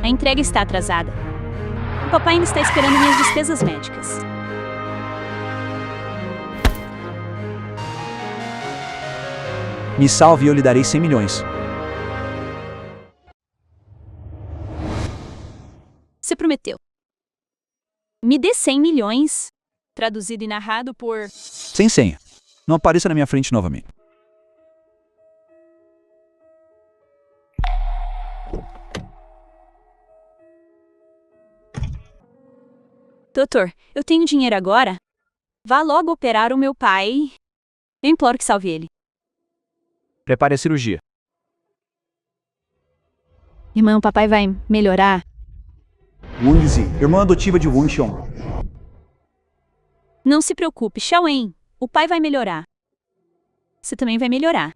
entrega está atrasada. O papai ainda está esperando minhas despesas médicas. Me salve e eu lhe darei 100 milhões. Você prometeu. Me dê 100 milhões. Traduzido e narrado por... Sem senha. Não apareça na minha frente novamente. Doutor, eu tenho dinheiro agora? Vá logo operar o meu pai. Eu imploro que salve ele. Prepare a cirurgia. Irmã, o papai vai melhorar? Wang Zi, irmã adotiva de Wang Xiong. Não se preocupe, Xiaowen. O pai vai melhorar. Você também vai melhorar.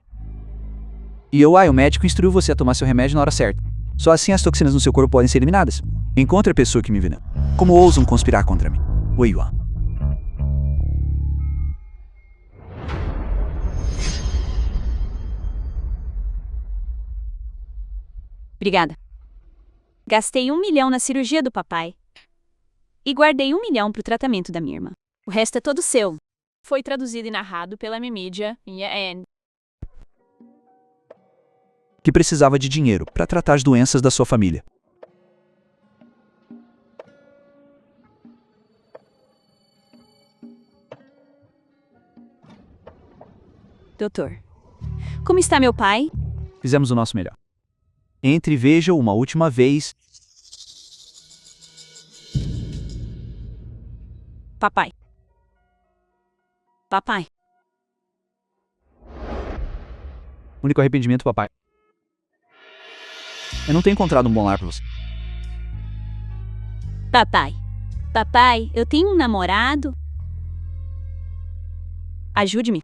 E o médico instruiu você a tomar seu remédio na hora certa. Só assim as toxinas no seu corpo podem ser eliminadas. Encontre a pessoa que me envenenou. Como ousam conspirar contra mim? Wei Yuan. Obrigada. Gastei 1 milhão na cirurgia do papai. E guardei 1 milhão para o tratamento da minha irmã. O resto é todo seu. Foi traduzido e narrado pela mídia Yan. Que precisava de dinheiro para tratar as doenças da sua família. Doutor, como está meu pai? Fizemos o nosso melhor. Entre e veja uma última vez. Papai. Papai. Único arrependimento, papai. Eu não tenho encontrado um bom lar para você. Papai. Papai, eu tenho um namorado. Ajude-me.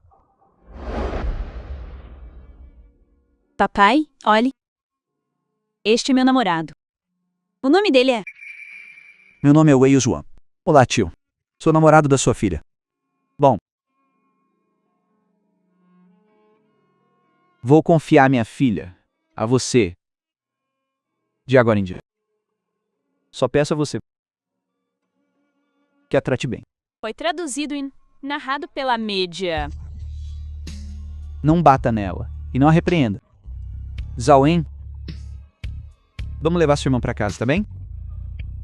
Papai, olhe. Este é meu namorado. O nome dele é... Meu nome é Wei Yuan. Olá, tio. Sou namorado da sua filha. Bom. Vou confiar minha filha a você. De agora em diante. Só peço a você que a trate bem. Foi traduzido e narrado pela mídia. Não bata nela e não a repreenda. Zaoen, vamos levar sua irmã para casa, tá bem?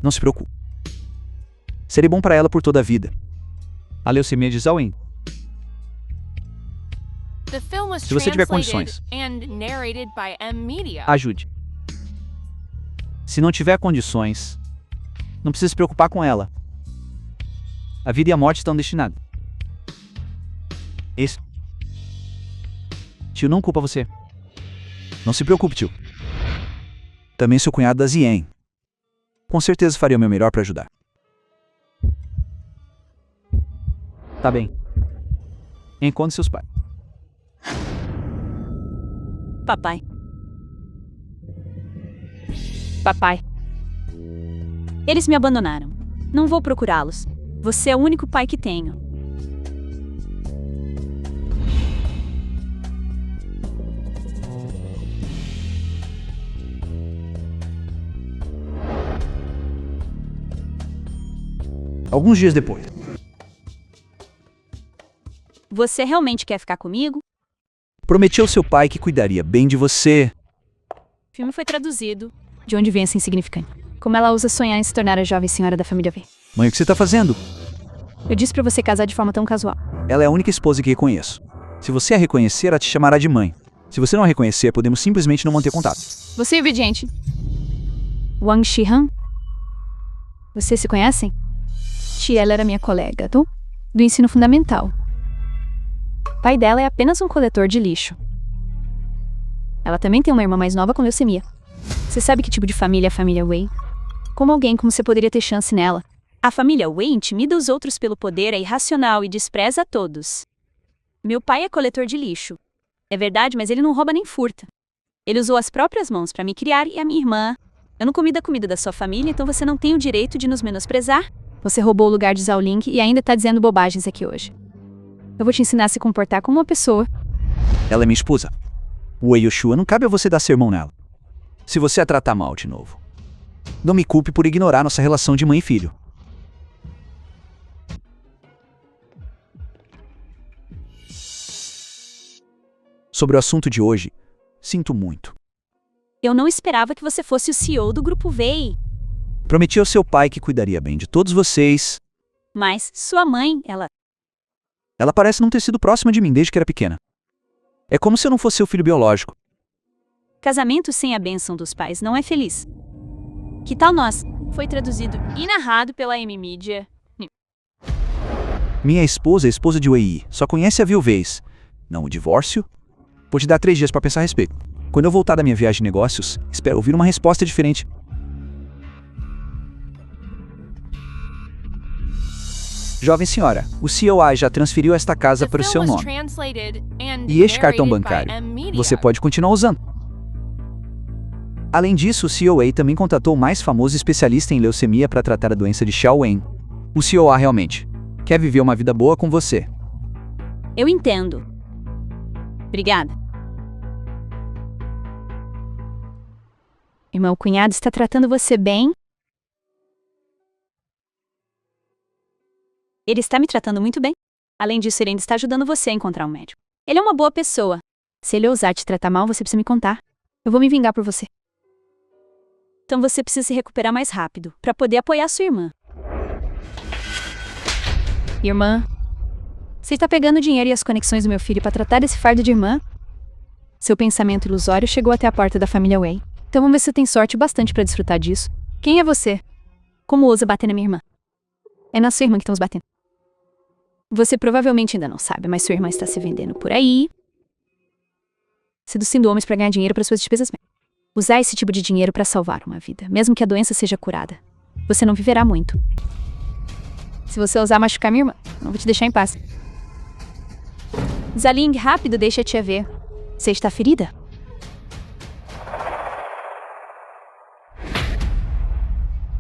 Não se preocupe. Serei bom para ela por toda a vida. A leucemia de Zaoen. Se você tiver condições, ajude. Se não tiver condições, não precisa se preocupar com ela. A vida e a morte estão destinadas. Esse tio não culpa você. Não se preocupe, tio. Também sou cunhado da Zien. Com certeza faria o meu melhor para ajudar. Tá bem. Encontre seus pais. Papai. Papai. Eles me abandonaram. Não vou procurá-los. Você é o único pai que tenho. Alguns dias depois. Você realmente quer ficar comigo? Prometi ao seu pai que cuidaria bem de você. O filme foi traduzido. De onde vem essa insignificante? Como ela ousa sonhar em se tornar a jovem senhora da família V. Mãe, o que você tá fazendo? Eu disse pra você casar de forma tão casual. Ela é a única esposa que reconheço. Se você a reconhecer, ela te chamará de mãe. Se você não a reconhecer, podemos simplesmente não manter contato. Você é obediente. Wang Shihan? Vocês se conhecem? Tia, ela era minha colega do ensino fundamental. O pai dela é apenas um coletor de lixo. Ela também tem uma irmã mais nova com leucemia. Você sabe que tipo de família é a família Wei? Como alguém como você poderia ter chance nela? A família Wei intimida os outros pelo poder, é irracional e despreza a todos. Meu pai é coletor de lixo. É verdade, mas ele não rouba nem furta. Ele usou as próprias mãos para me criar e a minha irmã. Eu não comi da comida da sua família, então você não tem o direito de nos menosprezar. Você roubou o lugar de Zhao Ling e ainda tá dizendo bobagens aqui hoje. Eu vou te ensinar a se comportar como uma pessoa. Ela é minha esposa. Wei Yushua, não cabe a você dar sermão nela. Se você a tratar mal de novo, Não me culpe por ignorar nossa relação de mãe e filho. Sobre o assunto de hoje, sinto muito. Eu não esperava que você fosse o CEO do Grupo VEI. Prometi ao seu pai que cuidaria bem de todos vocês. Mas sua mãe, Ela parece não ter sido próxima de mim desde que era pequena. É como se eu não fosse seu filho biológico. Casamento sem a bênção dos pais não é feliz. Que tal nós? Foi traduzido e narrado pela M-Media. Minha esposa é esposa de Wei. Só conhece a viuvez, não o divórcio. Vou te dar 3 dias para pensar a respeito. Quando eu voltar da minha viagem de negócios, espero ouvir uma resposta diferente. Jovem senhora, o COI já transferiu esta casa para o seu nome. E este cartão bancário, você pode continuar usando. Além disso, o COA também contratou o mais famoso especialista em leucemia para tratar a doença de Xiao Wen. O COA realmente quer viver uma vida boa com você. Eu entendo. Obrigada. Irmão, o cunhado está tratando você bem? Ele está me tratando muito bem. Além disso, ele ainda está ajudando você a encontrar um médico. Ele é uma boa pessoa. Se ele ousar te tratar mal, você precisa me contar. Eu vou me vingar por você. Então você precisa se recuperar mais rápido, para poder apoiar sua irmã. Irmã, você está pegando o dinheiro e as conexões do meu filho para tratar esse fardo de irmã? Seu pensamento ilusório chegou até a porta da família Wei. Então vamos ver se você tem sorte bastante para desfrutar disso. Quem é você? Como ousa bater na minha irmã? É na sua irmã que estamos batendo. Você provavelmente ainda não sabe, mas sua irmã está se vendendo por aí, seduzindo homens para ganhar dinheiro para suas despesas médicas. Usar esse tipo de dinheiro para salvar uma vida, mesmo que a doença seja curada. Você não viverá muito. Se você ousar machucar minha irmã, não vou te deixar em paz. Zaling, rápido, deixa a tia ver. Você está ferida?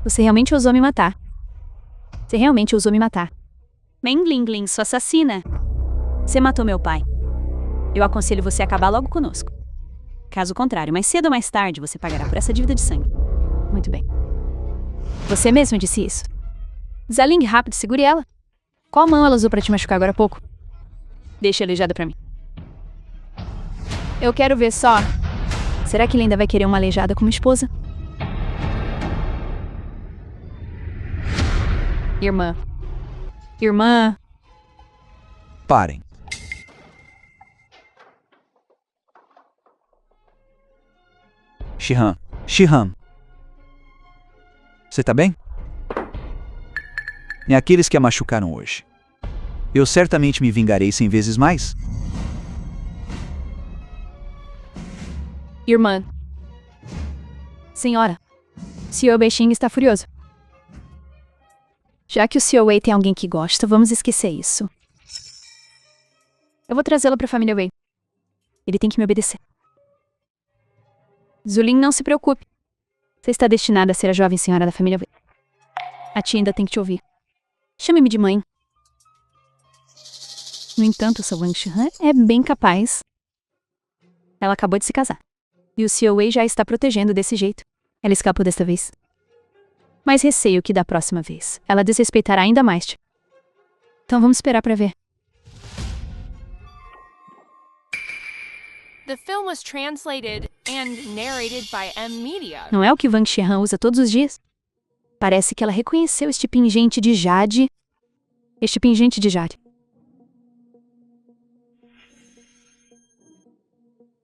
Você realmente ousou me matar. Você realmente ousou me matar. Meng Lingling, sua assassina. Você matou meu pai. Eu aconselho você a acabar logo conosco. Caso contrário, mais cedo ou mais tarde, você pagará por essa dívida de sangue. Muito bem. Você mesmo disse isso. Zaling, rápido, segure ela. Qual mão ela usou para te machucar agora há pouco? Deixa aleijada pra mim. Eu quero ver só. Será que ele ainda vai querer uma aleijada como esposa? Irmã. Irmã. Parem. Shihan. Você tá bem? E aqueles que a machucaram hoje. Eu certamente me vingarei 100 vezes mais. Irmã. Senhora. Sr. Beijing está furioso. Já que o Sr. Wei tem alguém que gosta, vamos esquecer isso. Eu vou trazê-lo para a família Wei. Ele tem que me obedecer. Zulin, não se preocupe. Você está destinada a ser a jovem senhora da família Wei. A tia ainda tem que te ouvir. Chame-me de mãe. No entanto, sua Wang Shihan é bem capaz. Ela acabou de se casar. E o Sr. Wei já está protegendo desse jeito. Ela escapou desta vez. Mas receio que da próxima vez ela desrespeitará ainda mais. Então vamos esperar para ver. The film was translated and narrated by M-Media. Não é o que Wang Shihan usa todos os dias? Parece que ela reconheceu este pingente de jade. Este pingente de jade.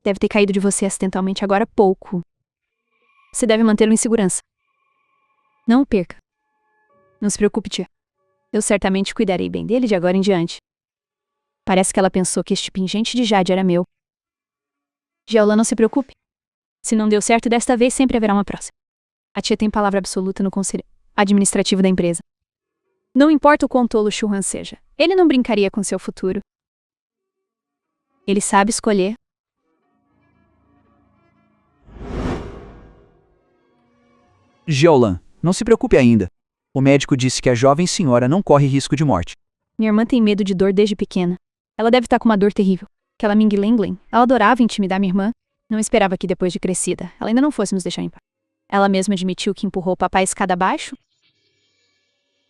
Deve ter caído de você acidentalmente agora há pouco. Você deve mantê-lo em segurança. Não o perca. Não se preocupe, tia. Eu certamente cuidarei bem dele de agora em diante. Parece que ela pensou que este pingente de jade era meu. Jiaolan, não se preocupe. Se não deu certo desta vez, sempre haverá uma próxima. A tia tem palavra absoluta no conselho administrativo da empresa. Não importa o quão tolo Shu Han seja, ele não brincaria com seu futuro. Ele sabe escolher. Jiaolan, não se preocupe ainda. O médico disse que a jovem senhora não corre risco de morte. Minha irmã tem medo de dor desde pequena. Ela deve estar com uma dor terrível. Aquela Ming Lingling, ela adorava intimidar minha irmã. Não esperava que depois de crescida, ela ainda não fosse nos deixar em paz. Ela mesma admitiu que empurrou o papai escada abaixo?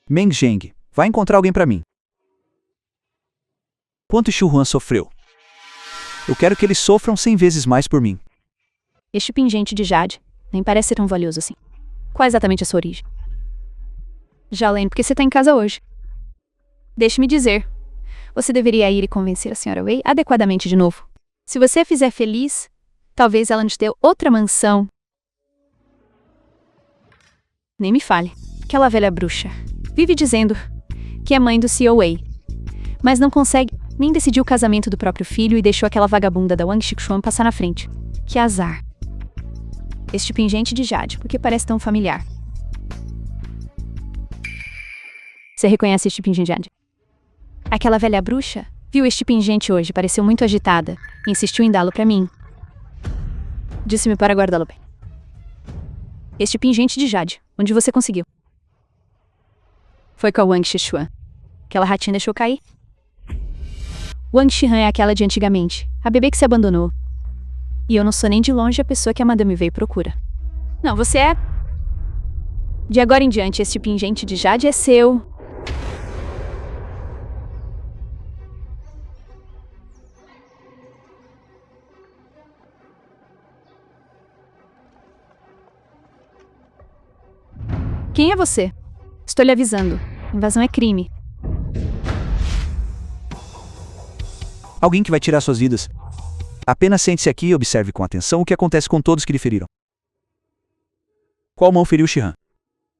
Meng Zheng, vai encontrar alguém pra mim. Quanto Xiu Huan sofreu? Eu quero que eles sofram 100 vezes mais por mim. Este pingente de jade nem parece ser tão valioso assim. Qual é exatamente a sua origem? Jalen, por que você tá em casa hoje? Deixe-me dizer. Você deveria ir e convencer a Sra. Wei adequadamente de novo. Se você a fizer feliz, talvez ela nos dê outra mansão. Nem me fale. Aquela velha bruxa vive dizendo que é mãe do Sr. Wei, mas não consegue nem decidir o casamento do próprio filho e deixou aquela vagabunda da Wang Shixuan passar na frente. Que azar. Este pingente de jade, por que parece tão familiar? Você reconhece este pingente de jade? Aquela velha bruxa viu este pingente hoje, pareceu muito agitada e insistiu em dá-lo para mim. Disse-me para guardá-lo bem. Este pingente de jade, onde você conseguiu? Foi com a Wang Shixuan. Aquela ratinha deixou cair. Wang Shihan é aquela de antigamente, a bebê que se abandonou. E eu não sou nem de longe a pessoa que a Madame Wei procura. Não, você é... De agora em diante, este pingente de jade é seu. Quem é você? Estou lhe avisando. Invasão é crime. Alguém que vai tirar suas vidas. Apenas sente-se aqui e observe com atenção o que acontece com todos que lhe feriram. Qual mão feriu Shihan?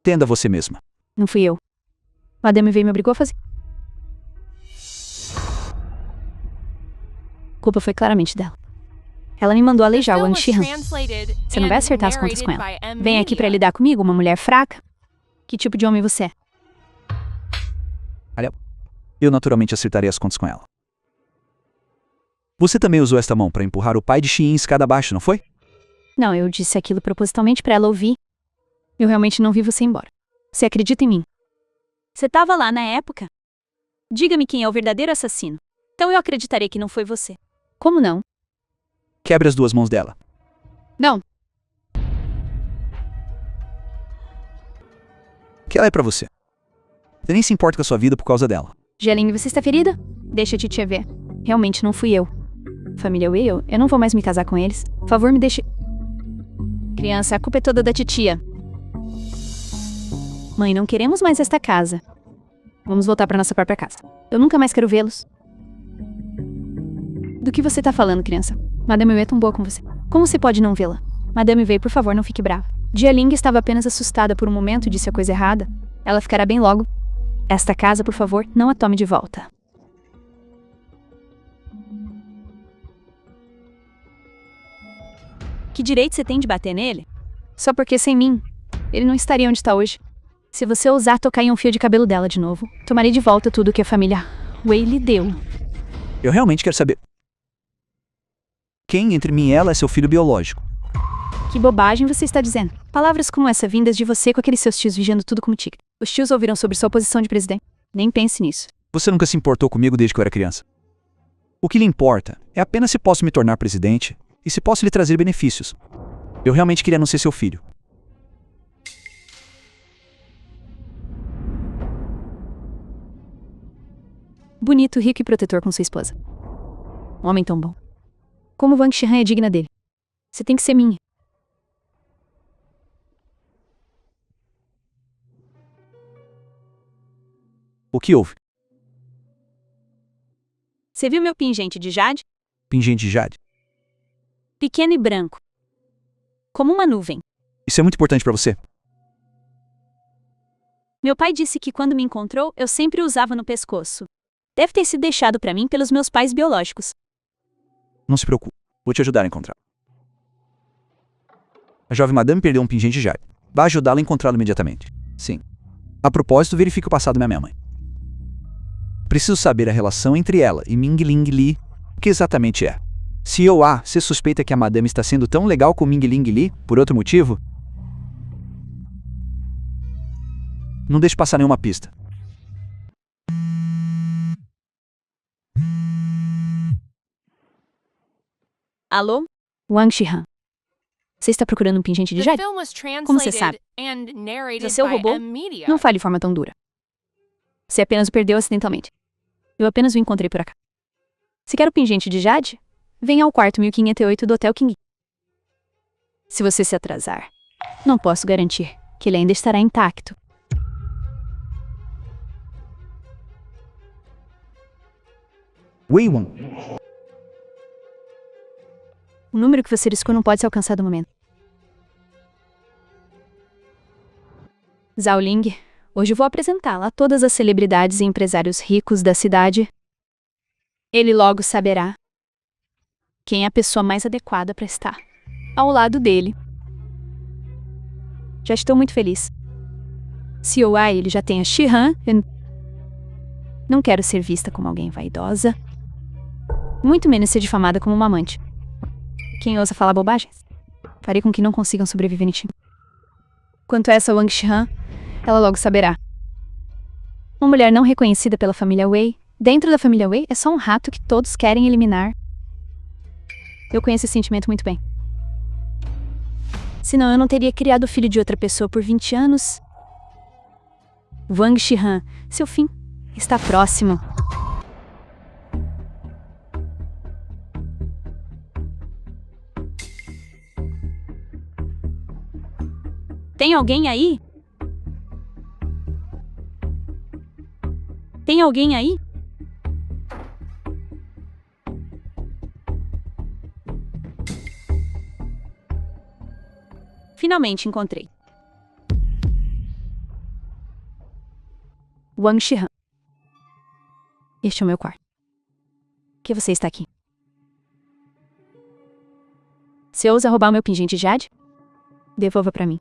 Tenda você mesma. Não fui eu. Madame Wei me obrigou a fazer. A culpa foi claramente dela. Ela me mandou aleijar o Wang Shihan. Você não vai acertar as contas com ela. Vem aqui pra lidar comigo, uma mulher fraca? Que tipo de homem você é? Olha, eu naturalmente acertarei as contas com ela. Você também usou esta mão para empurrar o pai de Xiyin escada abaixo, não foi? Não, eu disse aquilo propositalmente pra ela ouvir. Eu realmente não vi você embora. Você acredita em mim? Você estava lá na época? Diga-me quem é o verdadeiro assassino. Então eu acreditarei que não foi você. Como não? Quebre as duas mãos dela. Não. Que ela é pra você. Você nem se importa com a sua vida por causa dela. Jeline, você está ferida? Deixa a titia ver. Realmente não fui eu. Família Wei, eu não vou mais me casar com eles. Por favor, me deixe... Criança, a culpa é toda da titia. Mãe, não queremos mais esta casa. Vamos voltar para nossa própria casa. Eu nunca mais quero vê-los. Do que você tá falando, criança? Madame Wei é tão boa com você. Como você pode não vê-la? Madame Wei, por favor, não fique brava. Jialing estava apenas assustada por um momento e disse a coisa errada. Ela ficará bem logo. Esta casa, por favor, não a tome de volta. Que direito você tem de bater nele? Só porque sem mim, ele não estaria onde está hoje. Se você ousar tocar em um fio de cabelo dela de novo, tomarei de volta tudo que a família Wei lhe deu. Eu realmente quero saber. Quem entre mim e ela é seu filho biológico? Que bobagem você está dizendo? Palavras como essa vindas de você com aqueles seus tios vigiando tudo como tigre. Os tios ouviram sobre sua posição de presidente. Nem pense nisso. Você nunca se importou comigo desde que eu era criança. O que lhe importa é apenas se posso me tornar presidente e se posso lhe trazer benefícios. Eu realmente queria não ser seu filho. Bonito, rico e protetor com sua esposa. Um homem tão bom. Como Wang Shihan é digna dele. Você tem que ser minha. O que houve? Você viu meu pingente de jade? Pingente de jade? Pequeno e branco. Como uma nuvem. Isso é muito importante pra você? Meu pai disse que quando me encontrou, eu sempre o usava no pescoço. Deve ter sido deixado pra mim pelos meus pais biológicos. Não se preocupe. Vou te ajudar a encontrar. A jovem madame perdeu um pingente de jade. Vá ajudá-la a encontrá-lo imediatamente. Sim. A propósito, verifique o passado da minha mãe. Preciso saber a relação entre ela e Ming Ling Li. O que exatamente é? Se eu você suspeita que a madame está sendo tão legal com Ming Ling Li, por outro motivo? Não deixe passar nenhuma pista. Alô? Wang Shihan. Você está procurando um pingente de The Jade? film was Como você sabe? translated and narrated Você é o by robô? M Media. Não fale de forma tão dura. Você apenas o perdeu acidentalmente. Eu apenas o encontrei por acaso. Se quer o pingente de Jade, venha ao quarto 1508 do Hotel King. Se você se atrasar, não posso garantir que ele ainda estará intacto. Wei-Wan. O número que você riscou não pode ser alcançado no momento. Zhao Ling, hoje vou apresentá-la a todas as celebridades e empresários ricos da cidade. Ele logo saberá quem é a pessoa mais adequada para estar ao lado dele. Já estou muito feliz. Se o ele já tem a Shi-Han, eu não quero ser vista como alguém vaidosa, muito menos ser difamada como uma amante. Quem ousa falar bobagens? Farei com que não consigam sobreviver em time. Quanto a essa Wang Shihan, ela logo saberá. Uma mulher não reconhecida pela família Wei, dentro da família Wei, é só um rato que todos querem eliminar. Eu conheço esse sentimento muito bem. Senão eu não teria criado o filho de outra pessoa por 20 anos. Wang Shihan, seu fim está próximo. Tem alguém aí? Tem alguém aí? Finalmente encontrei. Wang Shihan. Este é o meu quarto. Por que você está aqui? Você ousa roubar o meu pingente Jade? Devolva para mim.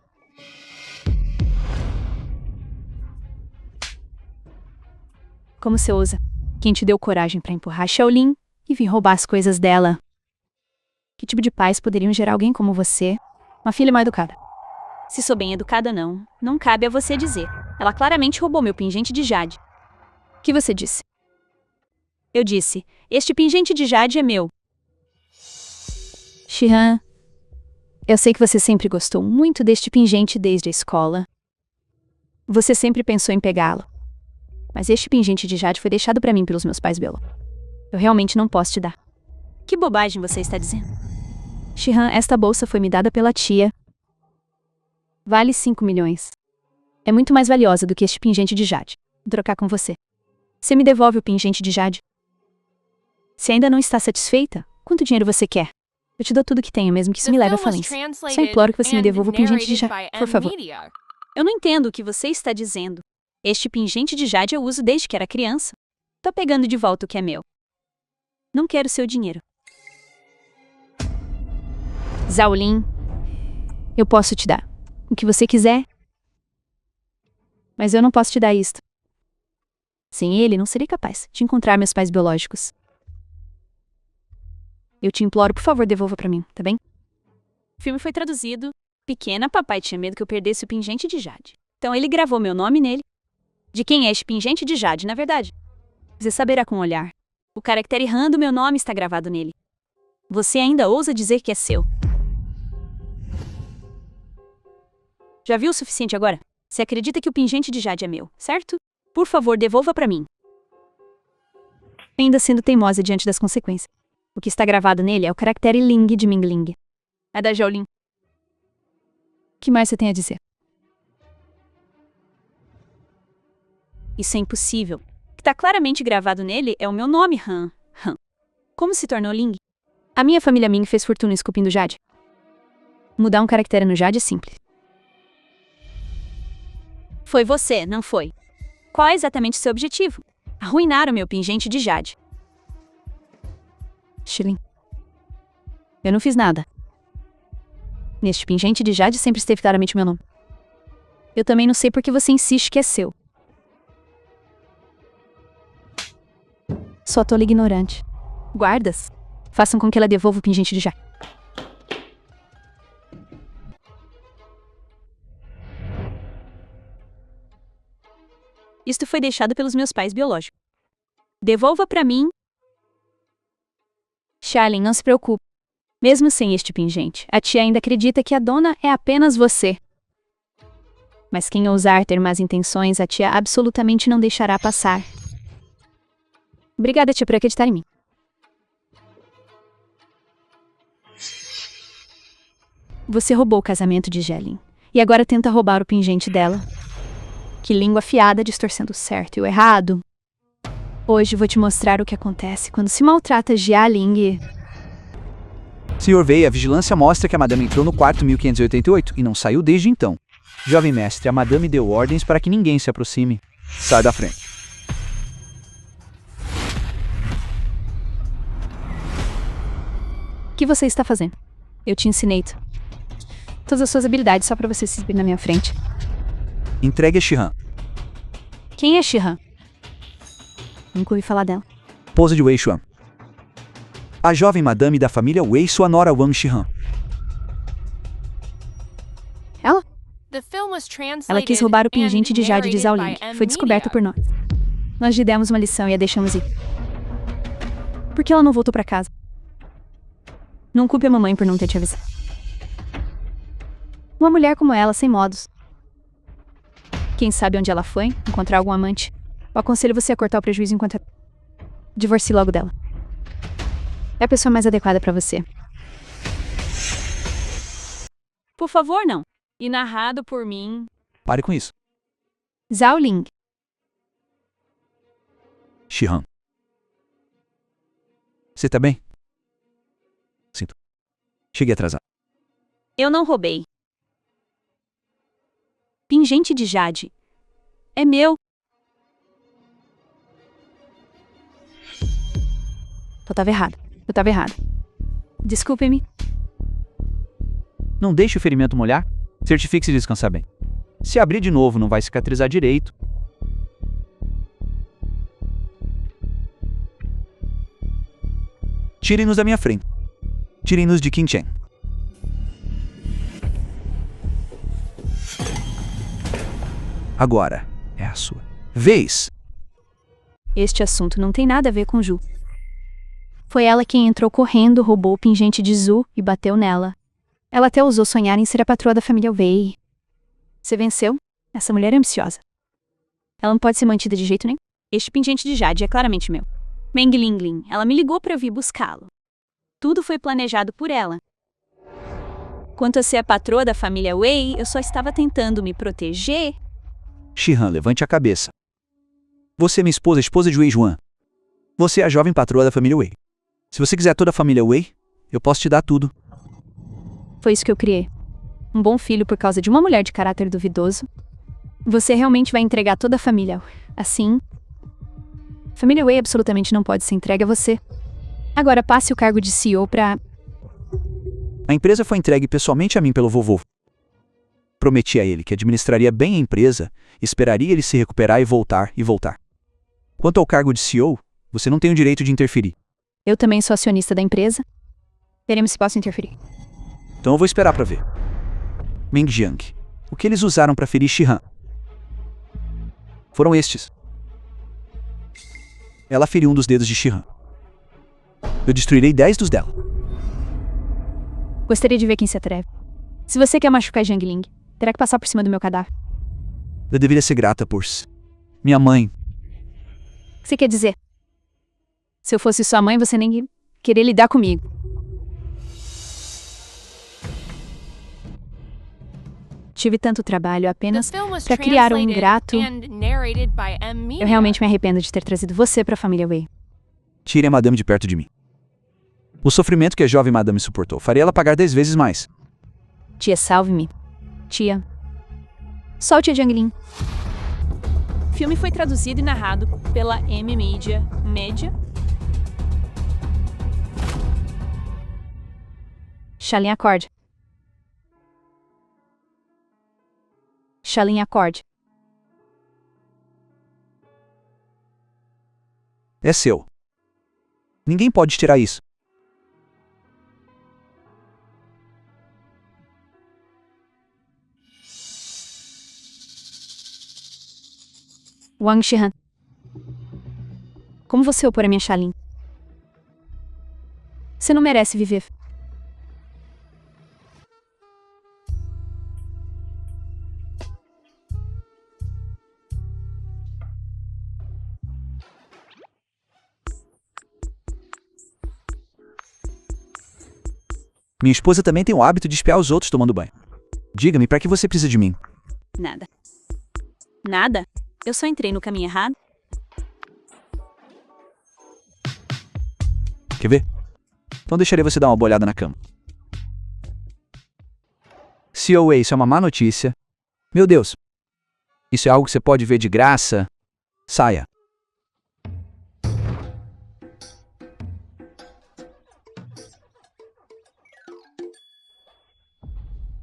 Como você ousa? Quem te deu coragem para empurrar Shaolin e vir roubar as coisas dela? Que tipo de pais poderiam gerar alguém como você? Uma filha mal educada. Se sou bem educada, não cabe a você dizer. Ela claramente roubou meu pingente de Jade. O que você disse? Eu disse, este pingente de Jade é meu. Shihan, eu sei que você sempre gostou muito deste pingente desde a escola. Você sempre pensou em pegá-lo. Mas este pingente de Jade foi deixado para mim pelos meus pais biológicos. Eu realmente não posso te dar. Que bobagem você está dizendo? Shihan, esta bolsa foi me dada pela tia. Vale 5 milhões. É muito mais valiosa do que este pingente de Jade. Vou trocar com você. Você me devolve o pingente de Jade? Se ainda não está satisfeita, quanto dinheiro você quer? Eu te dou tudo que tenho, mesmo que isso me leve à falência. Só imploro que você me devolva o pingente de Jade, por favor. Eu não entendo o que você está dizendo. Este pingente de Jade eu uso desde que era criança. Tô pegando de volta o que é meu. Não quero seu dinheiro. Zhao Lin, eu posso te dar o que você quiser, mas eu não posso te dar isto. Sem ele, não serei capaz de encontrar meus pais biológicos. Eu te imploro, por favor, devolva pra mim, tá bem? O filme foi traduzido. Pequena, papai tinha medo que eu perdesse o pingente de Jade. Então ele gravou meu nome nele. De quem é este pingente de Jade, na verdade? Você saberá com o olhar. O caractere Han do meu nome está gravado nele. Você ainda ousa dizer que é seu. Já viu o suficiente agora? Você acredita que o pingente de Jade é meu, certo? Por favor, devolva pra mim. Ainda sendo teimosa diante das consequências. O que está gravado nele é o caractere Ling de Mingling. É da Shaolin. O que mais você tem a dizer? Isso é impossível. O que está claramente gravado nele é o meu nome, Han. Han. Como se tornou Ling? A minha família Ming fez fortuna esculpindo Jade. Mudar um caractere no Jade é simples. Foi você, não foi? Qual é exatamente seu objetivo? Arruinar o meu pingente de Jade. Shilin. Eu não fiz nada. Neste pingente de Jade sempre esteve claramente meu nome. Eu também não sei por que você insiste que é seu. Só tola ignorante. Guardas, façam com que ela devolva o pingente de Jade. Isto foi deixado pelos meus pais biológicos. Devolva pra mim. Shaolin, não se preocupe. Mesmo sem este pingente, a tia ainda acredita que a dona é apenas você. Mas quem ousar ter más intenções, a tia absolutamente não deixará passar. Obrigada, tia, por acreditar em mim. Você roubou o casamento de Jelen. E agora tenta roubar o pingente dela. Que língua afiada distorcendo o certo e o errado. Hoje vou te mostrar o que acontece quando se maltrata Jia Ling e... Sr. Wei, a vigilância mostra que a madame entrou no quarto 1588 e não saiu desde então. Jovem mestre, a madame deu ordens para que ninguém se aproxime. Sai da frente. O que você está fazendo? Eu te ensinei todas as suas habilidades só para você se exibir na minha frente. Entregue a Shihan. Quem é Shihan? Nunca ouvi falar dela. Esposa de Wei Xuan. A jovem madame da família Wei, sua nora Wang Shihan. Ela? The film was translated Ela quis roubar o pingente and de Jade de narrated Zhao by Ling. M Foi descoberto Media. por nós. Nós lhe demos uma lição e a deixamos ir. Por que ela não voltou para casa? Não culpe a mamãe por não ter te avisado. Uma mulher como ela, sem modos. Quem sabe onde ela foi? Encontrar algum amante? Eu aconselho você a cortar o prejuízo enquanto... Divorcie logo dela. É a pessoa mais adequada para você. Por favor, não. E narrado por mim... Pare com isso. Zhao Ling. Shihan. Você tá bem? Sinto. Cheguei atrasado. Eu não roubei. Pingente de Jade. É meu. Eu tava errada. Desculpe-me. Não deixe o ferimento molhar. Certifique-se de descansar bem. Se abrir de novo, não vai cicatrizar direito. Tirem-nos da minha frente. Tirem-nos de Qin Chen. Agora é a sua vez. Este assunto não tem nada a ver com Ju. Foi ela quem entrou correndo, roubou o pingente de Zhu e bateu nela. Ela até ousou sonhar em ser a patroa da família Wei. Você venceu? Essa mulher é ambiciosa. Ela não pode ser mantida de jeito nenhum. Este pingente de Jade é claramente meu. Meng Linglin, ela me ligou para eu vir buscá-lo. Tudo foi planejado por ela. Quanto a ser a patroa da família Wei, eu só estava tentando me proteger. Shihan, levante a cabeça. Você é minha esposa, a esposa de Wei Juan. Você é a jovem patroa da família Wei. Se você quiser toda a família Wei, eu posso te dar tudo. Foi isso que eu criei. Um bom filho por causa de uma mulher de caráter duvidoso. Você realmente vai entregar toda a família. Assim, a família Wei absolutamente não pode ser entregue a você. Agora passe o cargo de CEO para... A empresa foi entregue pessoalmente a mim pelo vovô. Prometi a ele que administraria bem a empresa, esperaria ele se recuperar e voltar. Quanto ao cargo de CEO, você não tem o direito de interferir. Eu também sou acionista da empresa. Veremos se posso interferir. Então eu vou esperar para ver. Meng Jiang, o que eles usaram para ferir Shihan? Foram estes. Ela feriu um dos dedos de Shihan. Eu destruirei 10 dos dela. Gostaria de ver quem se atreve. Se você quer machucar Jiang Ling, terá que passar por cima do meu cadáver. Eu deveria ser grata por... minha mãe. O que você quer dizer? Se eu fosse sua mãe, você nem ia querer lidar comigo. Tive tanto trabalho The apenas film was para criar um translated ingrato. and narrated by M Media. Eu realmente me arrependo de ter trazido você para a família Wei. Tire a madame de perto de mim. O sofrimento que a jovem madame suportou faria ela pagar 10 vezes mais. Tia, salve-me. Tia. Solte a Jiang Ling. O filme foi traduzido e narrado pela M Media. Shalin, acorde. Shalin, acorde. É seu. Ninguém pode tirar isso. Wang Shihan. Como você opor a minha Shalin? Você não merece viver. Minha esposa também tem o hábito de espiar os outros tomando banho. Diga-me, para que você precisa de mim? Nada. Nada? Eu só entrei no caminho errado. Quer ver? Então deixarei você dar uma olhada na cama. COA, isso é uma má notícia. Meu Deus. Isso é algo que você pode ver de graça. Saia.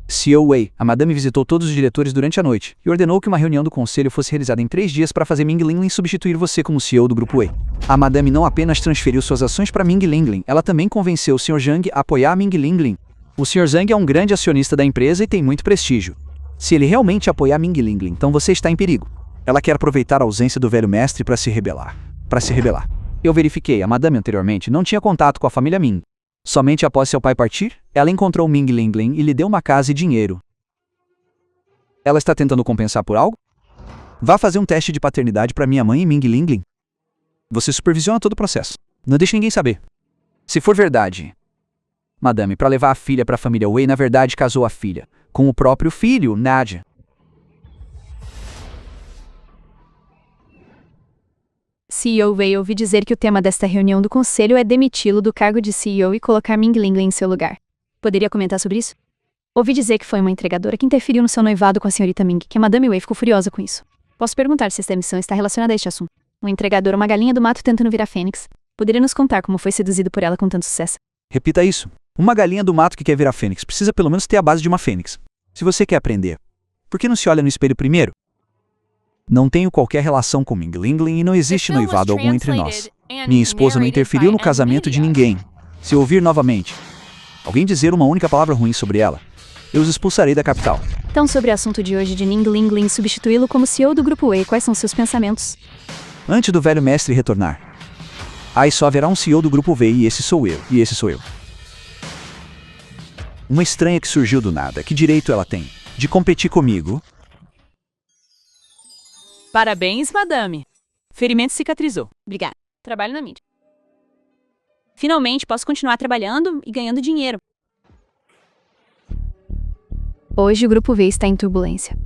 COA, a madame visitou todos os diretores durante a noite e ordenou que uma reunião do conselho fosse realizada em 3 dias para fazer Ming Linglin substituir você como CEO do Grupo A. A madame não apenas transferiu suas ações para Ming Linglin, ela também convenceu o Sr. Zhang a apoiar Ming Linglin. O Sr. Zhang é um grande acionista da empresa e tem muito prestígio. Se ele realmente apoiar Ming Linglin, então você está em perigo. Ela quer aproveitar a ausência do velho mestre para se rebelar. Eu verifiquei, a madame anteriormente não tinha contato com a família Ming. Somente após seu pai partir, ela encontrou Ming Linglin e lhe deu uma casa e dinheiro. Ela está tentando compensar por algo? Vá fazer um teste de paternidade para minha mãe e Ming Linglin. Você supervisiona todo o processo. Não deixe ninguém saber. Se for verdade, madame, para levar a filha para a família Wei, na verdade casou a filha com o próprio filho, Nadia. CEO Wei, ouvi dizer que o tema desta reunião do conselho é demiti-lo do cargo de CEO e colocar Ming Linglin em seu lugar. Poderia comentar sobre isso? Ouvi dizer que foi uma entregadora que interferiu no seu noivado com a senhorita Ming, que a Madame Wei ficou furiosa com isso. Posso perguntar se esta missão está relacionada a este assunto? Um entregador, uma galinha do mato tentando virar fênix. Poderia nos contar como foi seduzido por ela com tanto sucesso? Repita isso. Uma galinha do mato que quer virar fênix precisa pelo menos ter a base de uma fênix. Se você quer aprender, por que não se olha no espelho primeiro? Não tenho qualquer relação com Ming Linglin e não existe noivado algum entre nós. Minha esposa não interferiu no casamento de ninguém. Se eu ouvir novamente alguém dizer uma única palavra ruim sobre ela, eu os expulsarei da capital. Então, sobre o assunto de hoje de Ming Linglin substituí-lo como CEO do Grupo Wei, quais são seus pensamentos? Antes do velho mestre retornar, aí só haverá um CEO do Grupo Wei e esse sou eu. Uma estranha que surgiu do nada, que direito ela tem de competir comigo? Parabéns, madame. Ferimento cicatrizou. Obrigada. Trabalho na mídia. Finalmente posso continuar trabalhando e ganhando dinheiro. Hoje o Grupo V está em turbulência,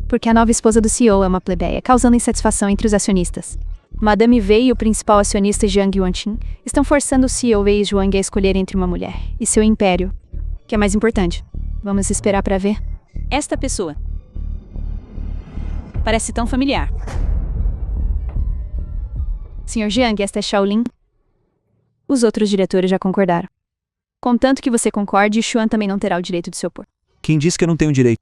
porque a nova esposa do CEO é uma plebeia, causando insatisfação entre os acionistas. Madame Wei e o principal acionista Jiang Yuanqing estão forçando o CEO Wei e Zhuang a escolher entre uma mulher e seu império. O que é mais importante? Vamos esperar para ver. Esta pessoa parece tão familiar. Sr. Jiang, esta é Shaolin. Os outros diretores já concordaram. Contanto que você concorde, Xuan também não terá o direito de se opor. Quem disse que eu não tenho direito?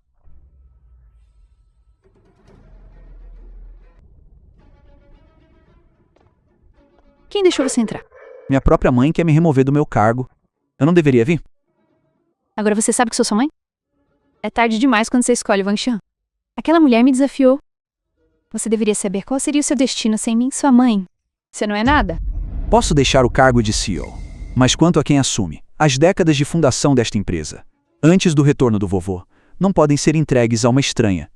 Quem deixou você entrar? Minha própria mãe quer me remover do meu cargo. Eu não deveria vir? Agora você sabe que sou sua mãe? É tarde demais quando você escolhe Wang Xian. Aquela mulher me desafiou. Você deveria saber qual seria o seu destino sem mim, sua mãe. Você não é nada. Posso deixar o cargo de CEO, mas quanto a quem assume, as décadas de fundação desta empresa, antes do retorno do vovô, não podem ser entregues a uma estranha.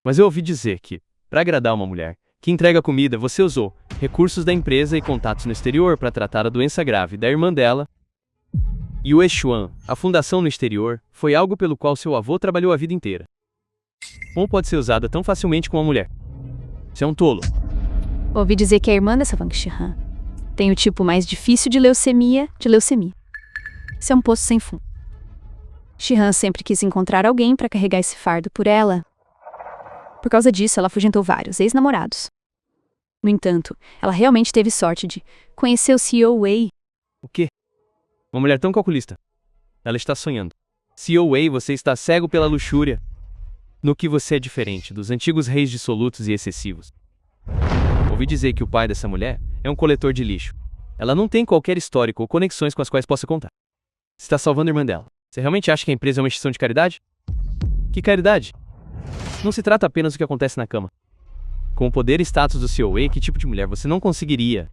Mas eu ouvi dizer que, para agradar uma mulher que entrega comida, você usou recursos da empresa e contatos no exterior para tratar a doença grave da irmã dela. E o Xuan, a fundação no exterior, foi algo pelo qual seu avô trabalhou a vida inteira. Como pode ser usada tão facilmente com uma mulher? Você é um tolo. Ouvi dizer que a irmã dessa Wang Xihan tem o tipo mais difícil de leucemia. Isso é um poço sem fundo. Xihan sempre quis encontrar alguém para carregar esse fardo por ela. Por causa disso, ela afugentou vários ex-namorados. No entanto, ela realmente teve sorte de conhecer o CEO Wei. O quê? Uma mulher tão calculista. Ela está sonhando. CEO Wei, você está cego pela luxúria. No que você é diferente dos antigos reis dissolutos e excessivos. Ouvi dizer que o pai dessa mulher é um coletor de lixo. Ela não tem qualquer histórico ou conexões com as quais possa contar. Você está salvando a irmã dela. Você realmente acha que a empresa é uma instituição de caridade? Que caridade? Não se trata apenas do que acontece na cama. Com o poder e status do CEO Wei, que tipo de mulher você não conseguiria?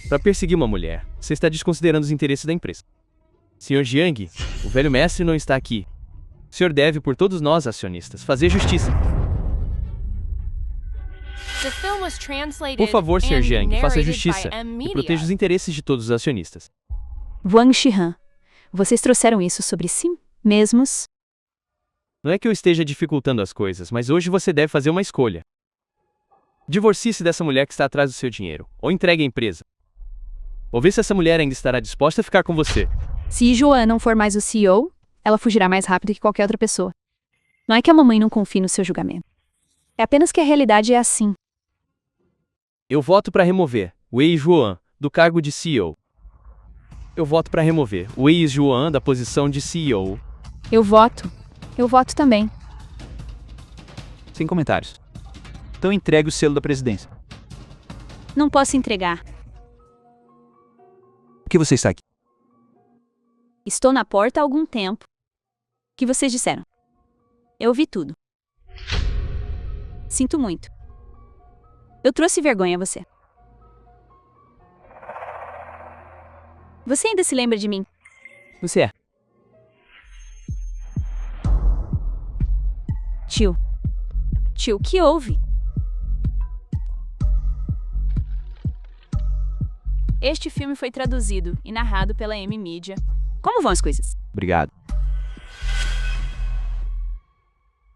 Para perseguir uma mulher, você está desconsiderando os interesses da empresa. Sr. Jiang, o velho mestre não está aqui. O senhor deve, por todos nós acionistas, fazer justiça. Por favor, Sr. Jiang, faça justiça e proteja os interesses de todos os acionistas. Wang Xihan, Vocês trouxeram isso sobre si mesmos? Não é que eu esteja dificultando as coisas, mas hoje você deve fazer uma escolha. Divorcie-se dessa mulher que está atrás do seu dinheiro, ou entregue a empresa. Ou vê se essa mulher ainda estará disposta a ficar com você. Se Joan não for mais o CEO, ela fugirá mais rápido que qualquer outra pessoa. Não é que a mamãe não confie no seu julgamento. É apenas que a realidade é assim. Eu voto para remover Wei Juan do cargo de CEO. Eu voto para remover Wei Juan da posição de CEO. Eu voto também. Sem comentários. Então entregue o selo da presidência. Não posso entregar. Por que você está aqui? Estou na porta há algum tempo. O que vocês disseram? Eu ouvi tudo. Sinto muito. Eu trouxe vergonha a você. Você ainda se lembra de mim? Você é. Tio, o que houve? Este filme foi traduzido e narrado pela M-Mídia. Como vão as coisas? Obrigado.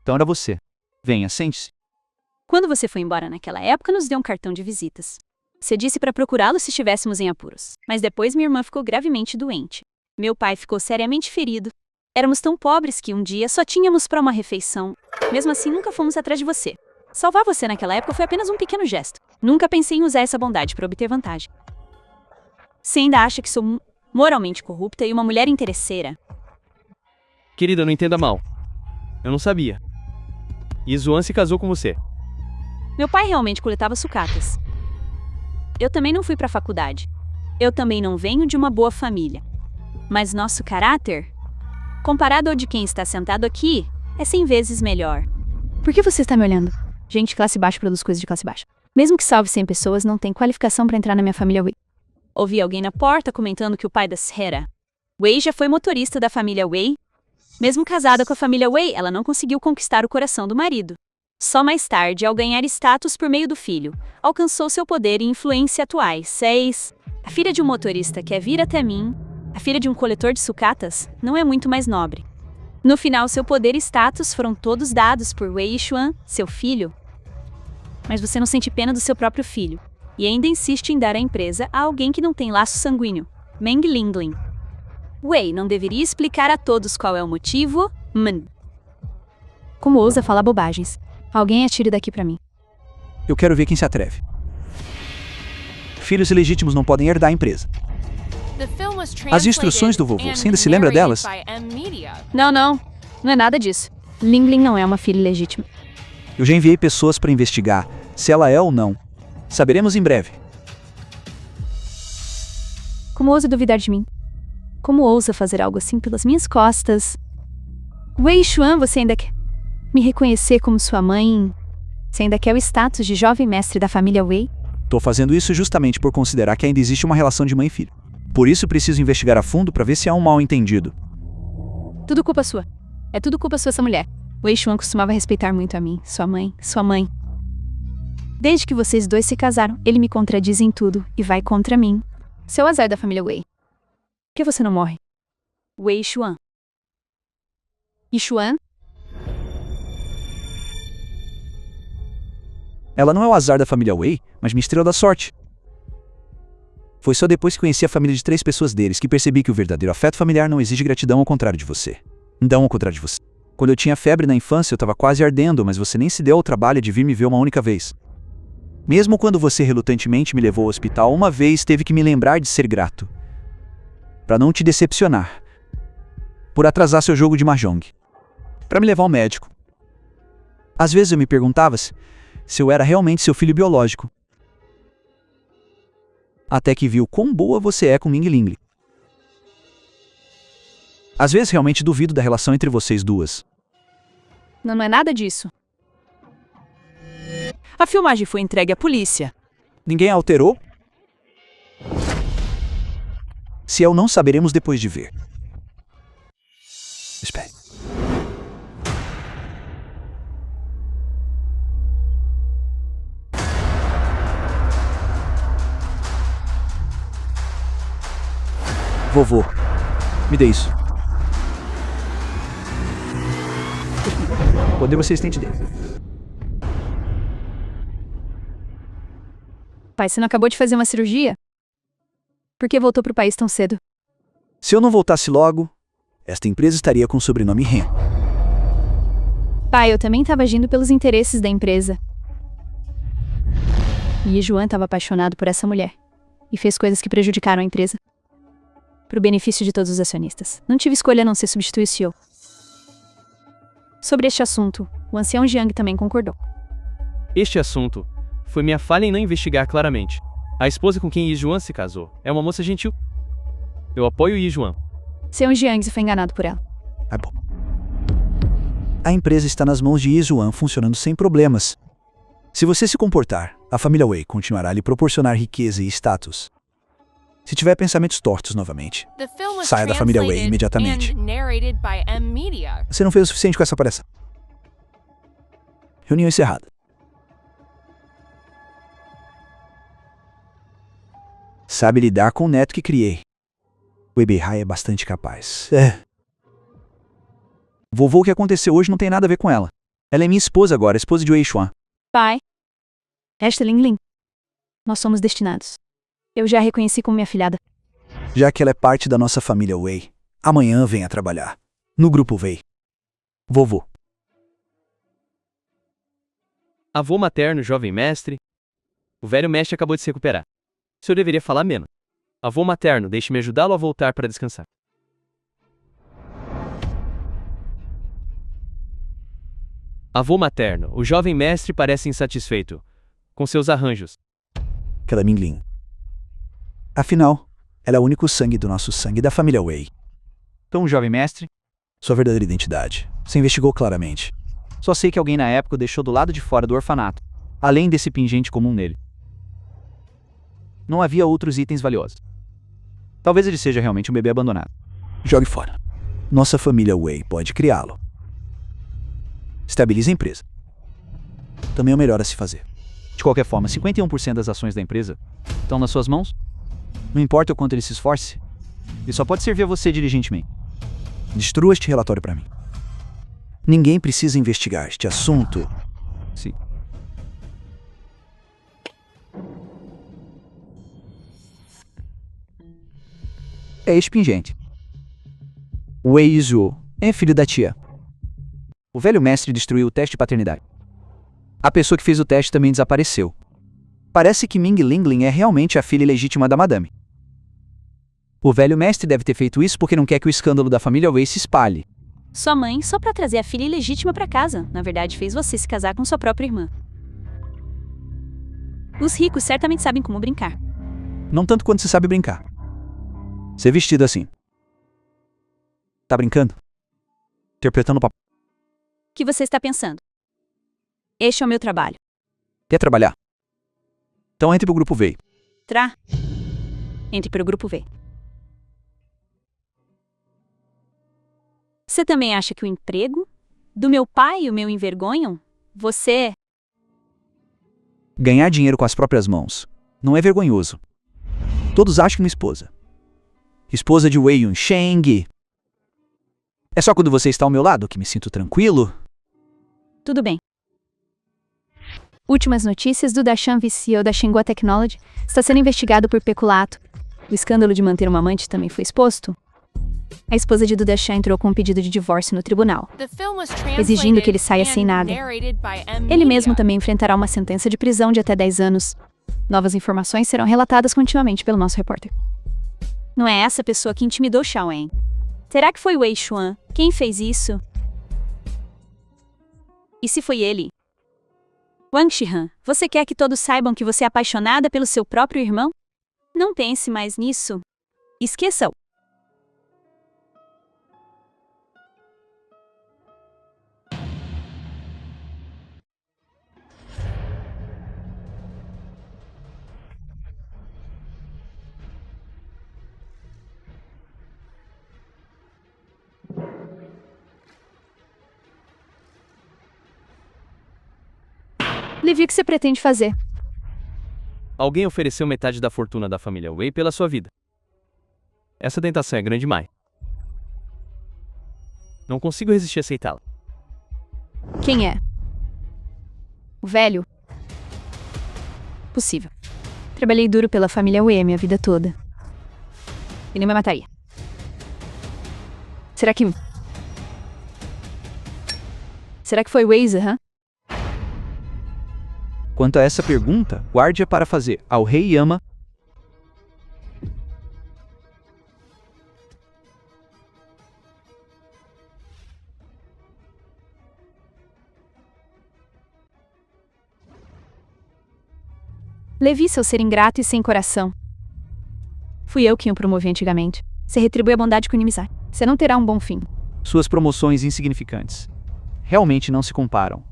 Então era você. Venha, sente-se. Quando você foi embora naquela época, nos deu um cartão de visitas. Você disse para procurá-lo se estivéssemos em apuros. Mas depois minha irmã ficou gravemente doente. Meu pai ficou seriamente ferido. Éramos tão pobres que um dia só tínhamos para uma refeição. Mesmo assim, nunca fomos atrás de você. Salvar você naquela época foi apenas um pequeno gesto. Nunca pensei em usar essa bondade para obter vantagem. Você ainda acha que sou moralmente corrupta e uma mulher interesseira? Querida, não entenda mal. Eu não sabia. E Juan se casou com você. Meu pai realmente coletava sucatas. Eu também não fui para a faculdade. Eu também não venho de uma boa família. Mas nosso caráter, comparado ao de quem está sentado aqui, é 100 vezes melhor. Por que você está me olhando? Gente de classe baixa produz coisas de classe baixa. Mesmo que salve 100 pessoas, não tem qualificação para entrar na minha família Wei. Ouvi alguém na porta comentando que o pai da Serra Wei já foi motorista da família Wei. Mesmo casada com a família Wei, ela não conseguiu conquistar o coração do marido. Só mais tarde, ao ganhar status por meio do filho, alcançou seu poder e influência atuais. 6. A filha de um motorista quer vir até mim. A filha de um coletor de sucatas não é muito mais nobre. No final, seu poder e status foram todos dados por Wei Xuan, seu filho. Mas você não sente pena do seu próprio filho, e ainda insiste em dar a empresa a alguém que não tem laço sanguíneo, Meng Lingling. Wei não deveria explicar a todos qual é o motivo, Como ousa falar bobagens? Alguém atire daqui pra mim. Eu quero ver quem se atreve. Filhos ilegítimos não podem herdar a empresa. As instruções do vovô, você ainda se lembra delas? Não é nada disso. Lingling não é uma filha ilegítima. Eu já enviei pessoas para investigar se ela é ou não. Saberemos em breve. Como ousa duvidar de mim? Como ousa fazer algo assim pelas minhas costas? Wei Xuan, você ainda quer me reconhecer como sua mãe? Você ainda quer o status de jovem mestre da família Wei? Tô fazendo isso justamente por considerar que ainda existe uma relação de mãe e filho. Por isso preciso investigar a fundo para ver se há um mal-entendido. Tudo culpa sua. É tudo culpa sua essa mulher. Wei Xuan costumava respeitar muito a mim, sua mãe. Desde que vocês dois se casaram, ele me contradiz em tudo e vai contra mim. Seu azar da família Wei. Por que você não morre? Wei Xuan. E Xuan? Ela não é o azar da família Wei, mas minha estrela da sorte. Foi só depois que conheci a família de 3 pessoas deles que percebi que o verdadeiro afeto familiar não exige gratidão ao contrário de você. Não ao contrário de você. Quando eu tinha febre na infância, eu estava quase ardendo, mas você nem se deu ao trabalho de vir me ver uma única vez. Mesmo quando você relutantemente me levou ao hospital uma vez, teve que me lembrar de ser grato. Para não te decepcionar. Por atrasar seu jogo de mahjong. Para me levar ao médico. Às vezes eu me perguntava se eu era realmente seu filho biológico. Até que viu quão boa você é com Ming Ling. Às vezes realmente duvido da relação entre vocês duas. Não é nada disso. A filmagem foi entregue à polícia. Ninguém a alterou? Se eu não saberemos depois de ver. Espere. Vovô. Me dê isso. O poder você estende dele. Pai, você não acabou de fazer uma cirurgia? Por que voltou pro país tão cedo? Se eu não voltasse logo, esta empresa estaria com o sobrenome Ren. Pai, eu também estava agindo pelos interesses da empresa. E Juan estava apaixonado por essa mulher. E fez coisas que prejudicaram a empresa. Pro benefício de todos os acionistas. Não tive escolha a não ser substituir o CEO. Sobre este assunto, o ancião Jiang também concordou. Este assunto foi minha falha em não investigar claramente. A esposa com quem Yi Juan se casou é uma moça gentil. Eu apoio Yi Juan. Seu Jiang foi enganado por ela. É bom. A empresa está nas mãos de Yi Juan funcionando sem problemas. Se você se comportar, a família Wei continuará a lhe proporcionar riqueza e status. Se tiver pensamentos tortos novamente, The film was saia da família Wei translated imediatamente. and narrated by M Media. Você não fez o suficiente com essa pressa. Reunião encerrada. Sabe lidar com o neto que criei. O Ebeihai é bastante capaz. Vovô, o que aconteceu hoje não tem nada a ver com ela. Ela é minha esposa agora, esposa de Wei Xuan. Pai. Esta Ling Ling. Nós somos destinados. Eu já a reconheci como minha filhada. Já que ela é parte da nossa família Wei, amanhã venha trabalhar. No grupo Wei. Vovô. Avô materno, jovem mestre. O velho mestre acabou de se recuperar. O senhor deveria falar menos. Avô materno, deixe-me ajudá-lo a voltar para descansar. Avô materno, o jovem mestre parece insatisfeito com seus arranjos. Aquela Mingling. Afinal, ela é o único sangue do nosso sangue da família Wei. Então, jovem mestre, sua verdadeira identidade. Você investigou claramente. Só sei que alguém na época o deixou do lado de fora do orfanato, além desse pingente comum nele. Não havia outros itens valiosos. Talvez ele seja realmente um bebê abandonado. Jogue fora. Nossa família Wei pode criá-lo. Estabilize a empresa. Também é o melhor a se fazer. De qualquer forma, 51% das ações da empresa estão nas suas mãos. Não importa o quanto ele se esforce, ele só pode servir a você diligentemente. Destrua este relatório para mim. Ninguém precisa investigar este assunto. Sim. É este pingente. Wei Yizhuo é filho da tia. O velho mestre destruiu o teste de paternidade. A pessoa que fez o teste também desapareceu. Parece que Ming Lingling é realmente a filha ilegítima da madame. O velho mestre deve ter feito isso porque não quer que o escândalo da família Wei se espalhe. Sua mãe, só pra trazer a filha ilegítima pra casa, na verdade fez você se casar com sua própria irmã. Os ricos certamente sabem como brincar. Não tanto quanto se sabe brincar. Ser vestido assim. Tá brincando? Interpretando o papel. O que você está pensando? Este é o meu trabalho. Quer trabalhar? Então entre pro grupo V. Entre para o grupo V. Você também acha que o emprego do meu pai o meu envergonham? Você... Ganhar dinheiro com as próprias mãos não é vergonhoso. Todos acham que uma esposa. Esposa de Wei Yunsheng. É só quando você está ao meu lado que me sinto tranquilo. Tudo bem. Últimas notícias do Dashan, CEO da Shenghua Technology, está sendo investigado por peculato. O escândalo de manter uma amante também foi exposto. A esposa de Dudashan entrou com um pedido de divórcio no tribunal, The film was exigindo que ele saia translated sem and nada. narrated by M Ele mesmo Media. também enfrentará uma sentença de prisão de até 10 anos. Novas informações serão relatadas continuamente pelo nosso repórter. Não é essa pessoa que intimidou Xiao Wen. Será que foi Wei Xuan quem fez isso? E se foi ele? Wang Shihan, você quer que todos saibam que você é apaixonada pelo seu próprio irmão? Não pense mais nisso. Esqueça-o. Levi, o que você pretende fazer? Alguém ofereceu metade da fortuna da família Wei pela sua vida. Essa tentação é grande demais. Não consigo resistir a aceitá-la. Quem é? O velho? Possível. Trabalhei duro pela família Wei minha vida toda. Ele não me mataria. Será que foi Waze, hã? Quanto a essa pergunta, guarde-a para fazer ao rei Yama. Levi, seu ser ingrato e sem coração. Fui eu quem o promovi antigamente. Você retribui a bondade com inimizade. Você não terá um bom fim. Suas promoções insignificantes realmente não se comparam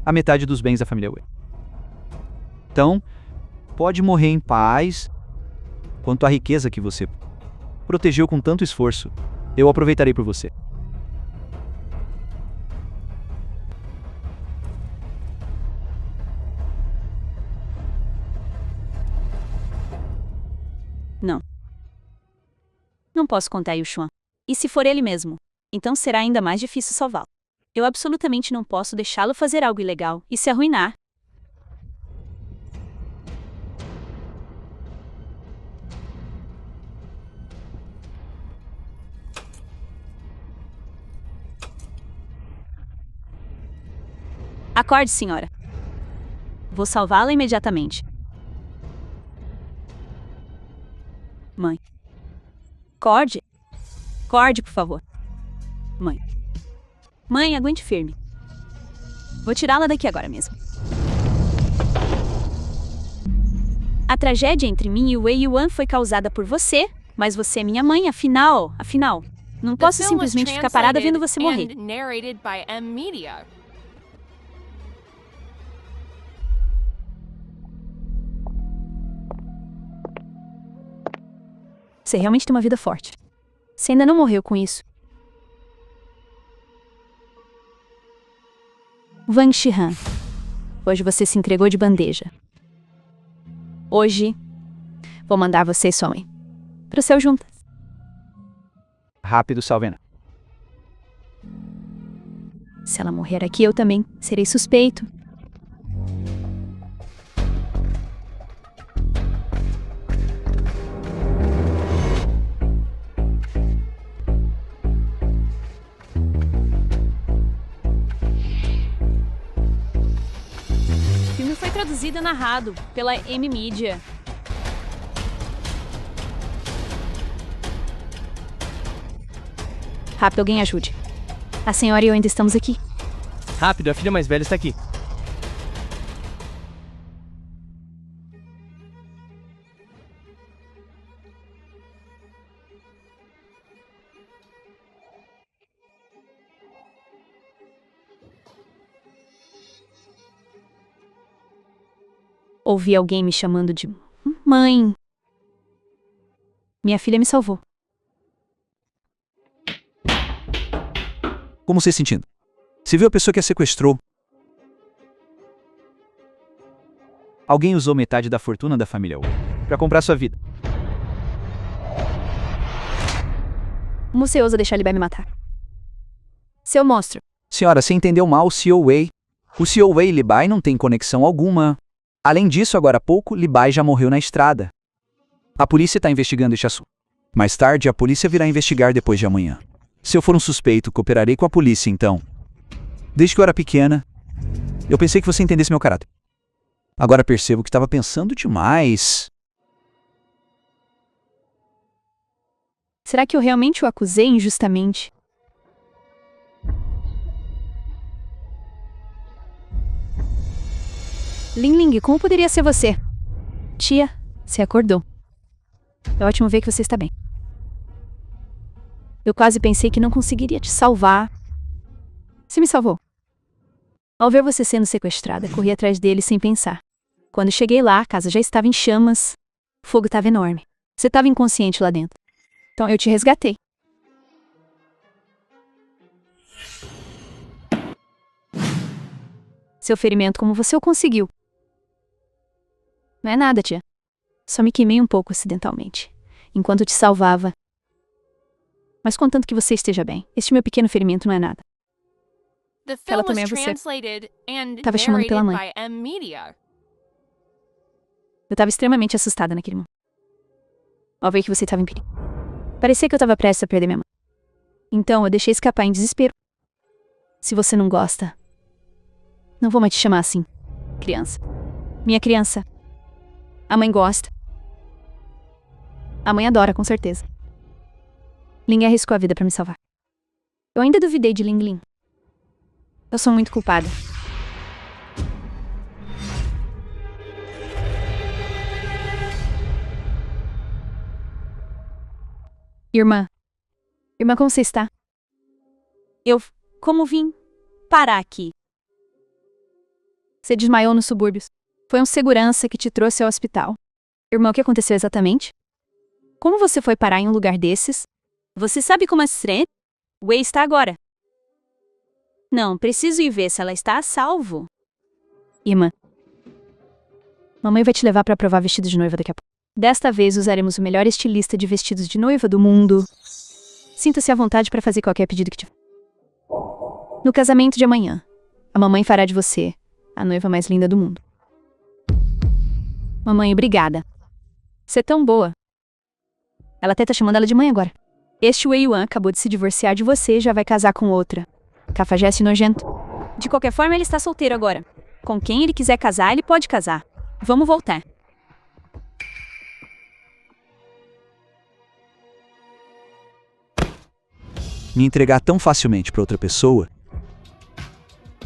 à metade dos bens da família Wei. Então, pode morrer em paz. Quanto à riqueza que você protegeu com tanto esforço, eu aproveitarei por você. Não. Não posso contar Yuxuan. E se for ele mesmo? Então será ainda mais difícil salvá-lo. Eu absolutamente não posso deixá-lo fazer algo ilegal e se arruinar. Acorde, senhora. Vou salvá-la imediatamente. Mãe. Acorde. Acorde, por favor. Mãe. Mãe, aguente firme. Vou tirá-la daqui agora mesmo. A tragédia entre mim e o Wei Yuan foi causada por você, mas você é minha mãe, afinal. Não The posso film was simplesmente ficar parada vendo você morrer. translated and narrated by M Media. Você realmente tem uma vida forte. Você ainda não morreu com isso. Wang Shihan. Hoje você se entregou de bandeja. Hoje, vou mandar você e sua mãe pro céu juntas. Rápido, Salvena. Se ela morrer aqui, eu também serei suspeito. O filme foi traduzido e narrado pela M Media. Rápido, alguém ajude. A senhora e eu ainda estamos aqui. Rápido, a filha mais velha está aqui. Ouvi alguém me chamando de mãe. Minha filha me salvou. Como você se sentindo? Você viu a pessoa que a sequestrou? Alguém usou metade da fortuna da família Wei para comprar sua vida. Como você ousa deixar Li Bai me matar? Se eu mostro. Senhora, você entendeu mal o Sr. Wei. O Sr. Wei e Li Bai não têm conexão alguma. Além disso, agora há pouco, Li Bai já morreu na estrada. A polícia está investigando este assunto. Mais tarde, a polícia virá investigar depois de amanhã. Se eu for um suspeito, cooperarei com a polícia, então. Desde que eu era pequena, eu pensei que você entendesse meu caráter. Agora percebo que estava pensando demais. Será que eu realmente o acusei injustamente? Ling Ling, como poderia ser você? Tia, você acordou. É ótimo ver que você está bem. Eu quase pensei que não conseguiria te salvar. Você me salvou. Ao ver você sendo sequestrada, corri atrás dele sem pensar. Quando cheguei lá, a casa já estava em chamas. O fogo estava enorme. Você estava inconsciente lá dentro. Então eu te resgatei. Seu ferimento, como você o conseguiu? Não é nada, tia. Só me queimei um pouco acidentalmente, enquanto te salvava. Mas contanto que você esteja bem, este meu pequeno ferimento não é nada. The Ela film was também é você. translated and Tava chamando pela narrated mãe. by M Media. Eu tava extremamente assustada naquele momento. Ao ver que você estava em perigo. Parecia que eu tava prestes a perder minha mãe. Então eu deixei escapar em desespero. Se você não gosta, não vou mais te chamar assim, criança. Minha criança. A mãe gosta. A mãe adora, com certeza. Ling arriscou a vida pra me salvar. Eu ainda duvidei de Ling Ling. Eu sou muito culpada. Irmã. Irmã, como você está? Como vim parar aqui? Você desmaiou nos subúrbios. Foi um segurança que te trouxe ao hospital. Irmã, o que aconteceu exatamente? Como você foi parar em um lugar desses? Você sabe como é estranho? Wei está agora. Não, preciso ir ver se ela está a salvo. Irmã. Mamãe vai te levar para provar vestido de noiva daqui a pouco. Desta vez usaremos o melhor estilista de vestidos de noiva do mundo. Sinta-se à vontade para fazer qualquer pedido que tiver. No casamento de amanhã, a mamãe fará de você a noiva mais linda do mundo. Mamãe, obrigada. Você é tão boa. Ela até tá chamando ela de mãe agora. Este Wei Yuan acabou de se divorciar de você e já vai casar com outra. Cafajeste nojento. De qualquer forma, ele está solteiro agora. Com quem ele quiser casar, ele pode casar. Vamos voltar. Me entregar tão facilmente pra outra pessoa?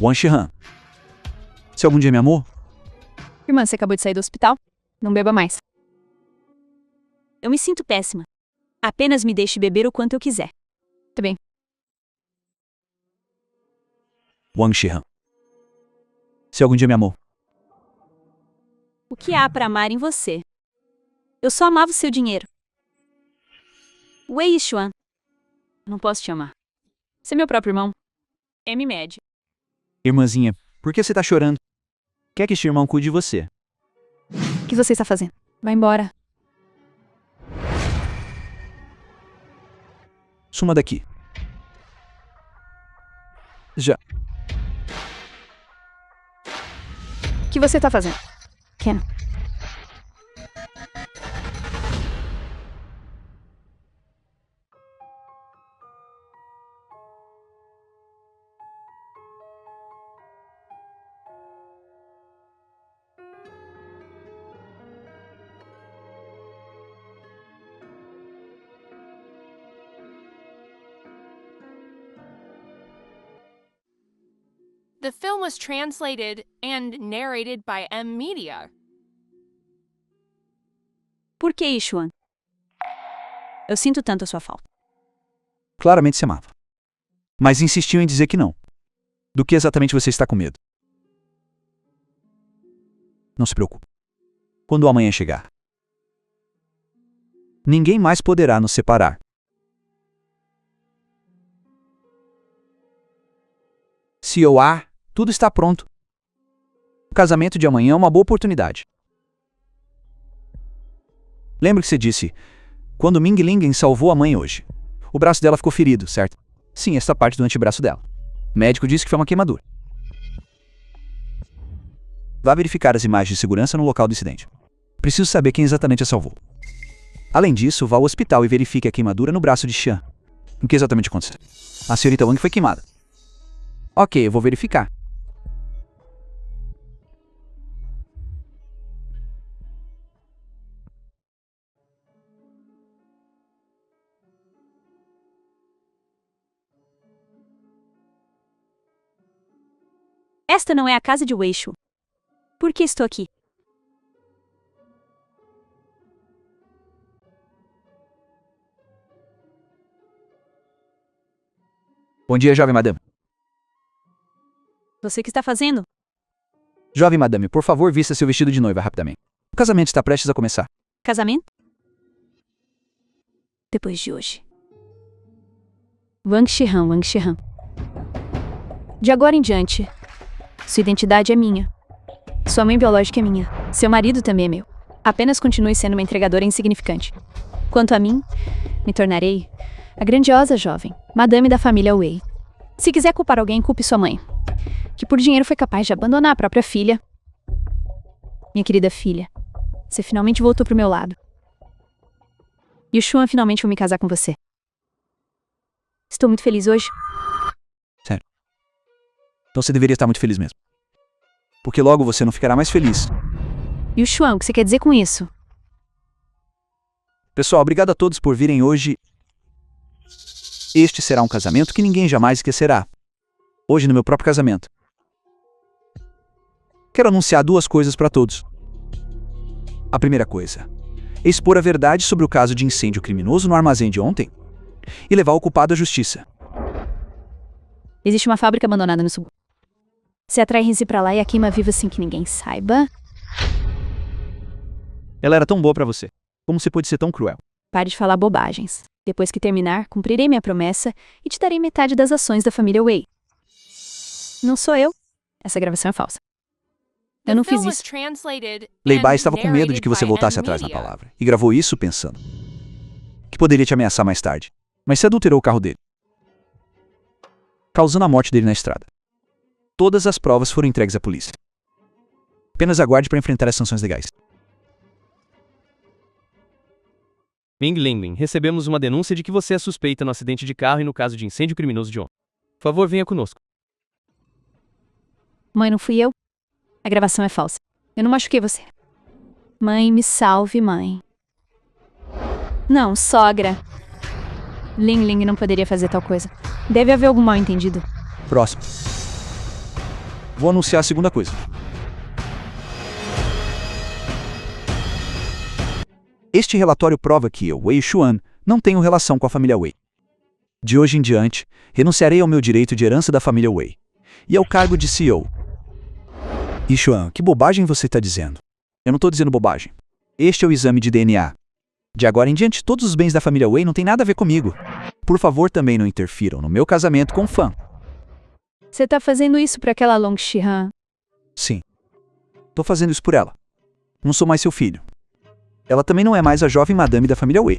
Wang Shihan. Se algum dia me amou, Irmã, você acabou de sair do hospital? Não beba mais. Eu me sinto péssima. Apenas me deixe beber o quanto eu quiser. Tá bem. Wang Shihan. Se algum dia me amou, O que há para amar em você? Eu só amava o seu dinheiro. Wei Yixuan. Não posso te amar. Você é meu próprio irmão. M. Med. irmãzinha, por que você tá chorando? Quer que este irmão cuide de você? O que você está fazendo? Vai embora. Suma daqui. Já. O que você está fazendo? Ken. The film was translated and narrated by M Media. Por que, Yixuan? Eu sinto tanto a sua falta. Claramente se amava. Mas insistiu em dizer que não. Do que exatamente você está com medo? Não se preocupe. Quando amanhã chegar, ninguém mais poderá nos separar. COA, tudo está pronto. O casamento de amanhã é uma boa oportunidade. Lembra que você disse, quando Ming Lingen salvou a mãe hoje, o braço dela ficou ferido, certo? Sim, essa parte do antebraço dela. O médico disse que foi uma queimadura. Vá verificar as imagens de segurança no local do incidente. Preciso saber quem exatamente a salvou. Além disso, vá ao hospital e verifique a queimadura no braço de Xian. O que exatamente aconteceu? A senhorita Wang foi queimada. Ok, eu vou verificar. Esta não é a casa de Weishu. Por que estou aqui? Bom dia, jovem madame. Você que está fazendo? Jovem madame, por favor, vista seu vestido de noiva rapidamente. O casamento está prestes a começar. Casamento? Depois de hoje. Wang Shihan, Wang Shihan. De agora em diante, sua identidade é minha. Sua mãe biológica é minha. Seu marido também é meu. Apenas continue sendo uma entregadora insignificante. Quanto a mim, me tornarei A grandiosa jovem, madame da família Wei. Se quiser culpar alguém, culpe sua mãe, que por dinheiro foi capaz de abandonar a própria filha. Minha querida filha, você finalmente voltou pro meu lado. E o Xuan finalmente vai me casar com você. Estou muito feliz hoje. Sério. Então você deveria estar muito feliz mesmo. Porque logo você não ficará mais feliz. E o Xuan, o que você quer dizer com isso? Pessoal, obrigado a todos por virem hoje. Este será um casamento que ninguém jamais esquecerá. Hoje no meu próprio casamento. Quero anunciar 2 coisas para todos. A primeira coisa, expor a verdade sobre o caso de incêndio criminoso no armazém de ontem e levar o culpado à justiça. Existe uma fábrica abandonada no subúrbio. Você atrai Rinzi pra lá e a queima viva sem que ninguém saiba. Ela era tão boa para você. Como você pode ser tão cruel? Pare de falar bobagens. Depois que terminar, cumprirei minha promessa e te darei metade das ações da família Wei. Não sou eu. Essa gravação é falsa. Eu não fiz isso. Lei Bai estava com medo de que você voltasse atrás na palavra e gravou isso pensando que poderia te ameaçar mais tarde. Mas você adulterou o carro dele, causando a morte dele na estrada. Todas as provas foram entregues à polícia. Apenas aguarde para enfrentar as sanções legais. Ming Lingling, recebemos uma denúncia de que você é suspeita no acidente de carro e no caso de incêndio criminoso de ontem. Por favor, venha conosco. Mãe, não fui eu. A gravação é falsa. Eu não machuquei você. Mãe, me salve, mãe. Não, sogra. Ling Ling não poderia fazer tal coisa. Deve haver algum mal-entendido. Próximo. Vou anunciar a segunda coisa. Este relatório prova que eu, Wei Xuan, não tenho relação com a família Wei. De hoje em diante, renunciarei ao meu direito de herança da família Wei e ao cargo de CEO. E Xuan, que bobagem você está dizendo? Eu não estou dizendo bobagem. Este é o exame de DNA. De agora em diante, todos os bens da família Wei não têm nada a ver comigo. Por favor, também não interfiram no meu casamento com o Fan. Você tá fazendo isso pra aquela Long Shihan? Sim. Tô fazendo isso por ela. Não sou mais seu filho. Ela também não é mais a jovem madame da família Wei.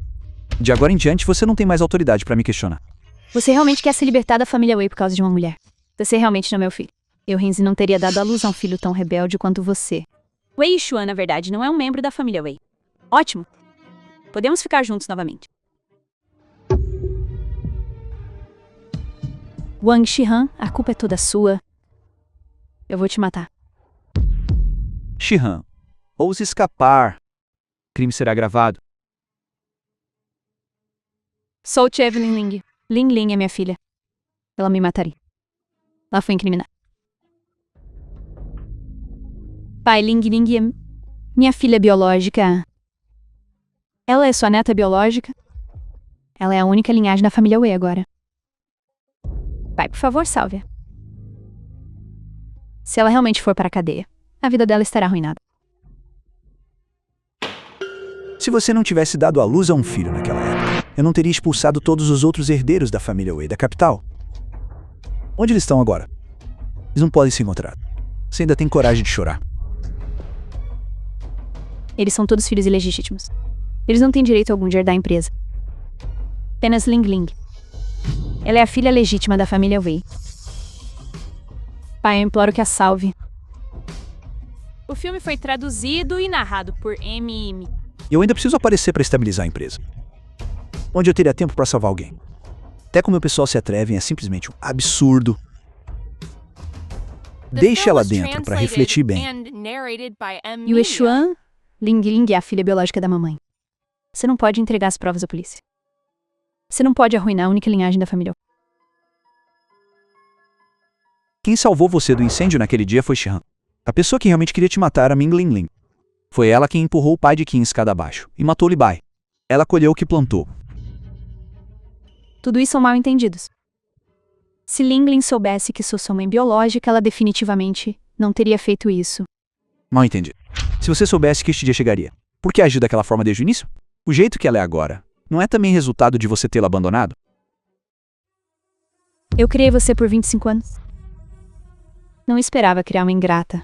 De agora em diante, você não tem mais autoridade pra me questionar. Você realmente quer se libertar da família Wei por causa de uma mulher? Você realmente não é meu filho. Eu, Rinzi, não teria dado à luz a um filho tão rebelde quanto você. Wei Xuan, na verdade, não é um membro da família Wei. Ótimo. Podemos ficar juntos novamente. Wang Shihan, a culpa é toda sua. Eu vou te matar. Shihan, ouse escapar. O crime será gravado. Sou Evelyn Ling. Ling Ling é minha filha. Ela me mataria. Ela foi incriminada. Pai, Ling Ling é minha filha biológica. Ela é sua neta biológica? Ela é a única linhagem da família Wei agora. Pai, por favor, salve-a. Se ela realmente for para a cadeia, a vida dela estará arruinada. Se você não tivesse dado à luz a um filho naquela época, eu não teria expulsado todos os outros herdeiros da família Wei da capital. Onde eles estão agora? Eles não podem se encontrar. Você ainda tem coragem de chorar. Eles são todos filhos ilegítimos. Eles não têm direito algum de herdar a empresa. Apenas Ling Ling. Ela é a filha legítima da família Wei. Pai, eu imploro que a salve. O filme foi traduzido e narrado por M.M. E eu ainda preciso aparecer para estabilizar a empresa. Onde eu teria tempo para salvar alguém? Até como o pessoal se atrevem é simplesmente um absurdo. Deixe ela dentro para refletir bem. E o Xuan, Ling Ling é a filha biológica da mamãe. Você não pode entregar as provas à polícia. Você não pode arruinar a única linhagem da família. Quem salvou você do incêndio naquele dia foi Shihan. A pessoa que realmente queria te matar era Ming Ling Ling. Foi ela quem empurrou o pai de Qin escada abaixo e matou Li Bai. Ela colheu o que plantou. Tudo isso são mal entendidos. Se Ling Ling soubesse que sou sua mãe biológica, ela definitivamente não teria feito isso. Mal entendido. Se você soubesse que este dia chegaria, por que agiu daquela forma desde o início? O jeito que ela é agora, não é também resultado de você tê-la abandonado? Eu criei você por 25 anos. Não esperava criar uma ingrata.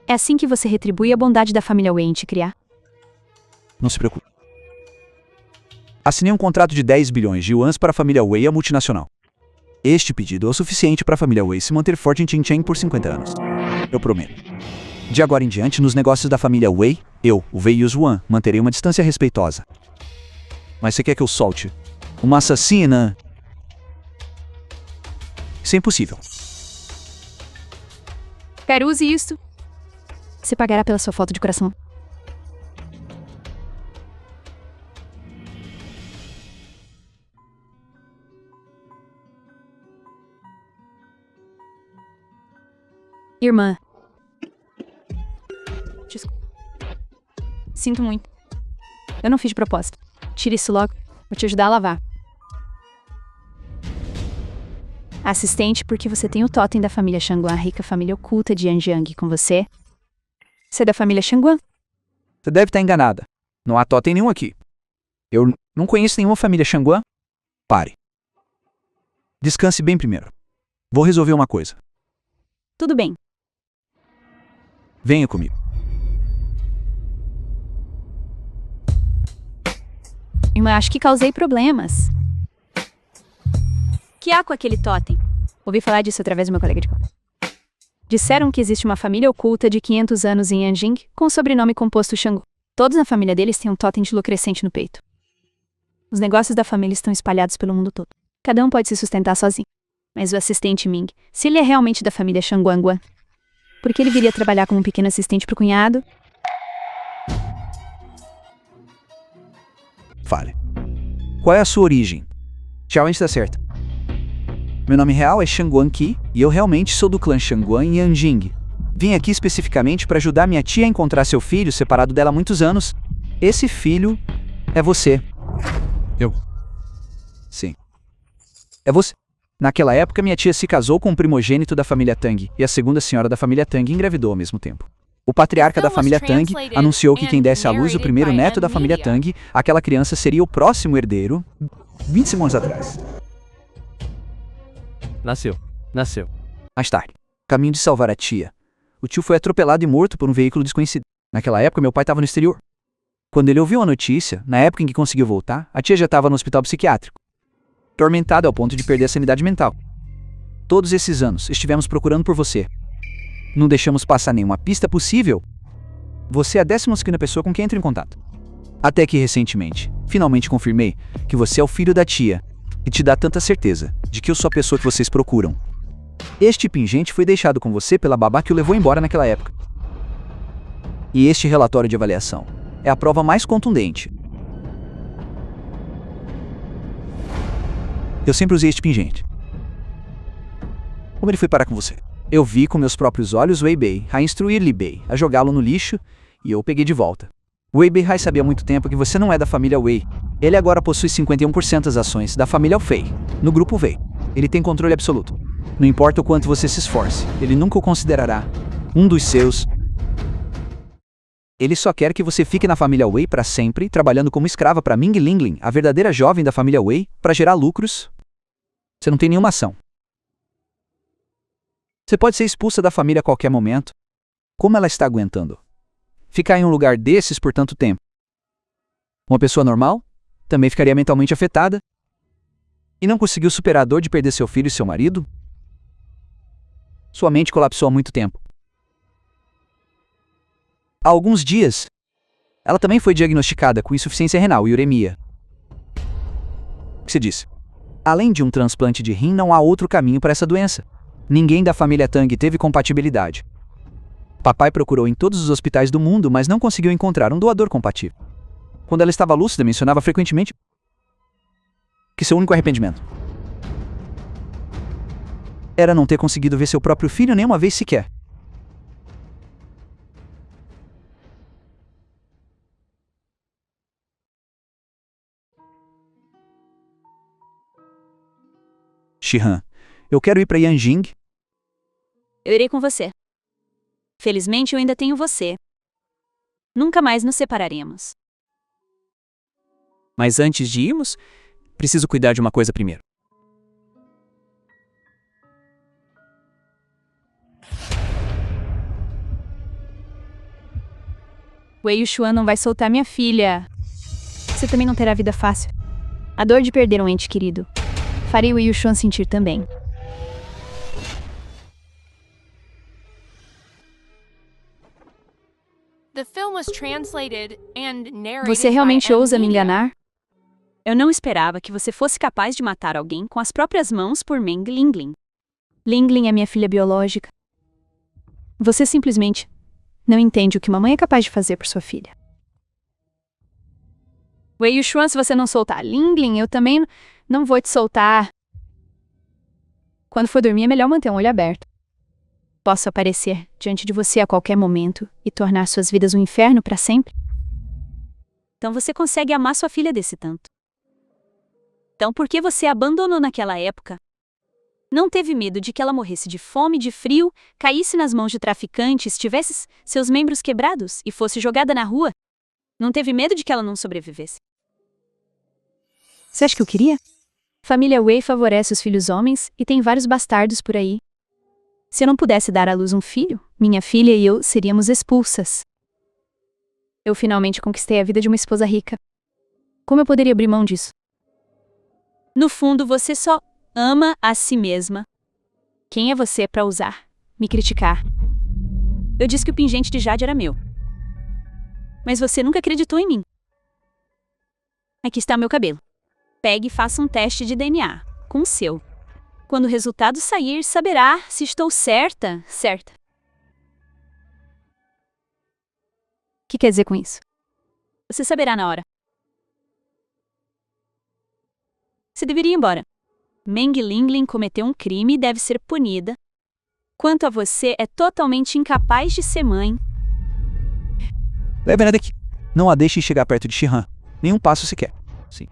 É assim que você retribui a bondade da família Wei em te criar. Não se preocupe. Assinei um contrato de 10 bilhões de yuans para a família Wei e a multinacional. Este pedido é o suficiente para a família Wei se manter forte em Xinjiang por 50 anos. Eu prometo. De agora em diante, nos negócios da família Wei, eu, o Wei Yuan, manterei uma distância respeitosa. Mas você quer que eu solte uma assassina? Isso é impossível. Quero use isto. Você pagará pela sua foto de coração. Irmã. Desculpa. Sinto muito. Eu não fiz de propósito. Tire isso logo. Vou te ajudar a lavar. Assistente, porque você tem o totem da família Shangguan, a rica família oculta de Yanjiang com você. Você é da família Shangguan? Você deve estar enganada. Não há totem nenhum aqui. Eu não conheço nenhuma família Shangguan. Pare. Descanse bem primeiro. Vou resolver uma coisa. Tudo bem. Venha comigo. Irmã, acho que causei problemas. Que há com aquele totem? Ouvi falar disso através do meu colega de quarto. Disseram que existe uma família oculta de 500 anos em Yanjing com o sobrenome composto Shanggu. Todos na família deles têm um totem de lua crescente no peito. Os negócios da família estão espalhados pelo mundo todo. Cada um pode se sustentar sozinho. Mas o assistente Ming, se ele é realmente da família Shangguan, por que ele viria trabalhar como um pequeno assistente pro cunhado? Fale. Qual é a sua origem? Tchau, está certo. Meu nome real é Shangguan Qi e eu realmente sou do clã Shangguan em Yanjing. Vim aqui especificamente para ajudar minha tia a encontrar seu filho separado dela há muitos anos. Esse filho é você. Eu? Sim. É você. Naquela época, minha tia se casou com um primogênito da família Tang e a segunda senhora da família Tang engravidou ao mesmo tempo. O patriarca da família Tang anunciou que quem desse à luz o primeiro neto da família Tang, aquela criança seria o próximo herdeiro 20 segundos atrás. Nasceu. Mais tarde, caminho de salvar a tia, o tio foi atropelado e morto por um veículo desconhecido. Naquela época, meu pai estava no exterior. Quando ele ouviu a notícia, na época em que conseguiu voltar, a tia já estava no hospital psiquiátrico. Tormentada ao ponto de perder a sanidade mental. Todos esses anos estivemos procurando por você. Não deixamos passar nenhuma pista possível. Você é a 12ª pessoa com quem entro em contato. Até que recentemente, finalmente confirmei que você é o filho da tia, que te dá tanta certeza de que eu sou a pessoa que vocês procuram. Este pingente foi deixado com você pela babá que o levou embora naquela época. E este relatório de avaliação é a prova mais contundente. Eu sempre usei este pingente. Como ele foi parar com você? Eu vi com meus próprios olhos Wei Bei a instruir Li Bei a jogá-lo no lixo e eu o peguei de volta. Wei Bei sabia há muito tempo que você não é da família Wei. Ele agora possui 51% das ações da família Fei, no grupo Wei. Ele tem controle absoluto. Não importa o quanto você se esforce, ele nunca o considerará um dos seus. Ele só quer que você fique na família Wei para sempre, trabalhando como escrava para Ming Linglin, a verdadeira jovem da família Wei, para gerar lucros. Você não tem nenhuma ação. Você pode ser expulsa da família a qualquer momento. Como ela está aguentando ficar em um lugar desses por tanto tempo? Uma pessoa normal também ficaria mentalmente afetada. E não conseguiu superar a dor de perder seu filho e seu marido? Sua mente colapsou há muito tempo. Há alguns dias, ela também foi diagnosticada com insuficiência renal e uremia. O que se disse? Além de um transplante de rim, não há outro caminho para essa doença. Ninguém da família Tang teve compatibilidade. Papai procurou em todos os hospitais do mundo, mas não conseguiu encontrar um doador compatível. Quando ela estava lúcida, mencionava frequentemente que seu único arrependimento era não ter conseguido ver seu próprio filho nenhuma vez sequer. Shihan, eu quero ir para Yanjing. Eu irei com você. Felizmente eu ainda tenho você. Nunca mais nos separaremos. Mas antes de irmos, preciso cuidar de uma coisa primeiro. Wei Yuan não vai soltar minha filha. Você também não terá vida fácil. A dor de perder um ente querido faria o Yuxuan sentir também. The film was translated and narrated Você by realmente M. ousa me Media. enganar? Eu não esperava que você fosse capaz de matar alguém com as próprias mãos por Meng Lingling. Lingling é minha filha biológica. Você simplesmente não entende o que mamãe é capaz de fazer por sua filha. Wei Yuxuan, se você não soltar Lingling, eu também não vou te soltar. Quando for dormir, é melhor manter um olho aberto. Posso aparecer diante de você a qualquer momento e tornar suas vidas um inferno para sempre? Então você consegue amar sua filha desse tanto. Então por que você a abandonou naquela época? Não teve medo de que ela morresse de fome, de frio, caísse nas mãos de traficantes, tivesse seus membros quebrados e fosse jogada na rua? Não teve medo de que ela não sobrevivesse? Você acha que eu queria? Família Wei favorece os filhos homens e tem vários bastardos por aí. Se eu não pudesse dar à luz um filho, minha filha e eu seríamos expulsas. Eu finalmente conquistei a vida de uma esposa rica. Como eu poderia abrir mão disso? No fundo, você só ama a si mesma. Quem é você para ousar me criticar? Eu disse que o pingente de Jade era meu. Mas você nunca acreditou em mim. Aqui está meu cabelo. Pegue e faça um teste de DNA com o seu. Quando o resultado sair, saberá se estou certa. O que quer dizer com isso? Você saberá na hora. Você deveria ir embora. Meng Lingling cometeu um crime e deve ser punida. Quanto a você, é totalmente incapaz de ser mãe. Leve ela daqui. Não a deixe chegar perto de Shihan. Nenhum passo sequer. Sim.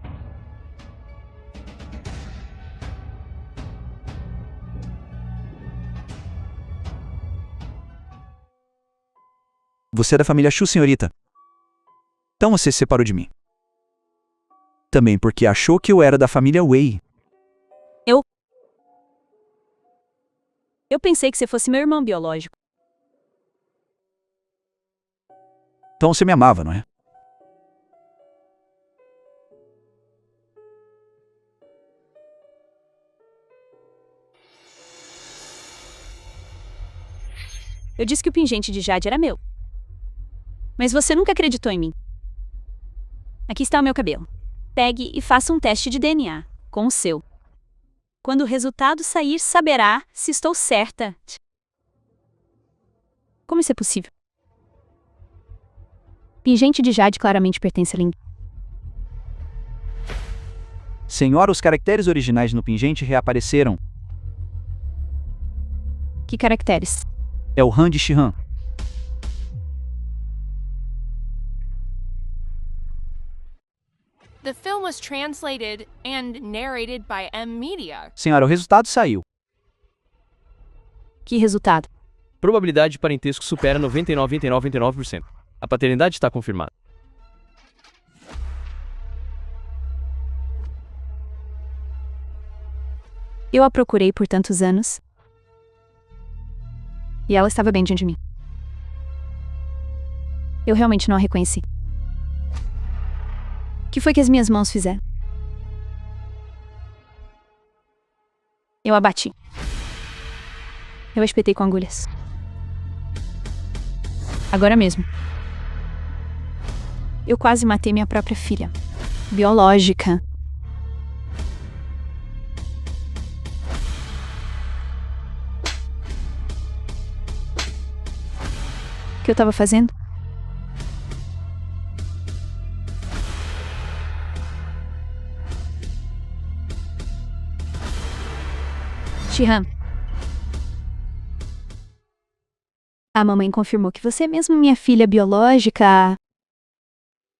Você é da família Shu, senhorita. Então você se separou de mim. Também porque achou que eu era da família Wei. Eu pensei que você fosse meu irmão biológico. Então você me amava, não é? Eu disse que o pingente de Jade era meu. Mas você nunca acreditou em mim. Aqui está o meu cabelo. Pegue e faça um teste de DNA com o seu. Quando o resultado sair, saberá se estou certa. Como isso é possível? Pingente de Jade claramente pertence a Ling. Senhora, os caracteres originais no pingente reapareceram. Que caracteres? É o Han de Shihan. The film was translated and narrated by M. Media. Senhora, o resultado saiu. Que resultado? Probabilidade de parentesco supera 99,9999%. A paternidade está confirmada. Eu a procurei por tantos anos. E ela estava bem diante de mim. Eu realmente não a reconheci. O que foi que as minhas mãos fizeram? Eu a bati. Eu a espetei com agulhas. Agora mesmo. Eu quase matei minha própria filha. Biológica. O que eu estava fazendo? Shihan. A mamãe confirmou que você é mesmo minha filha biológica.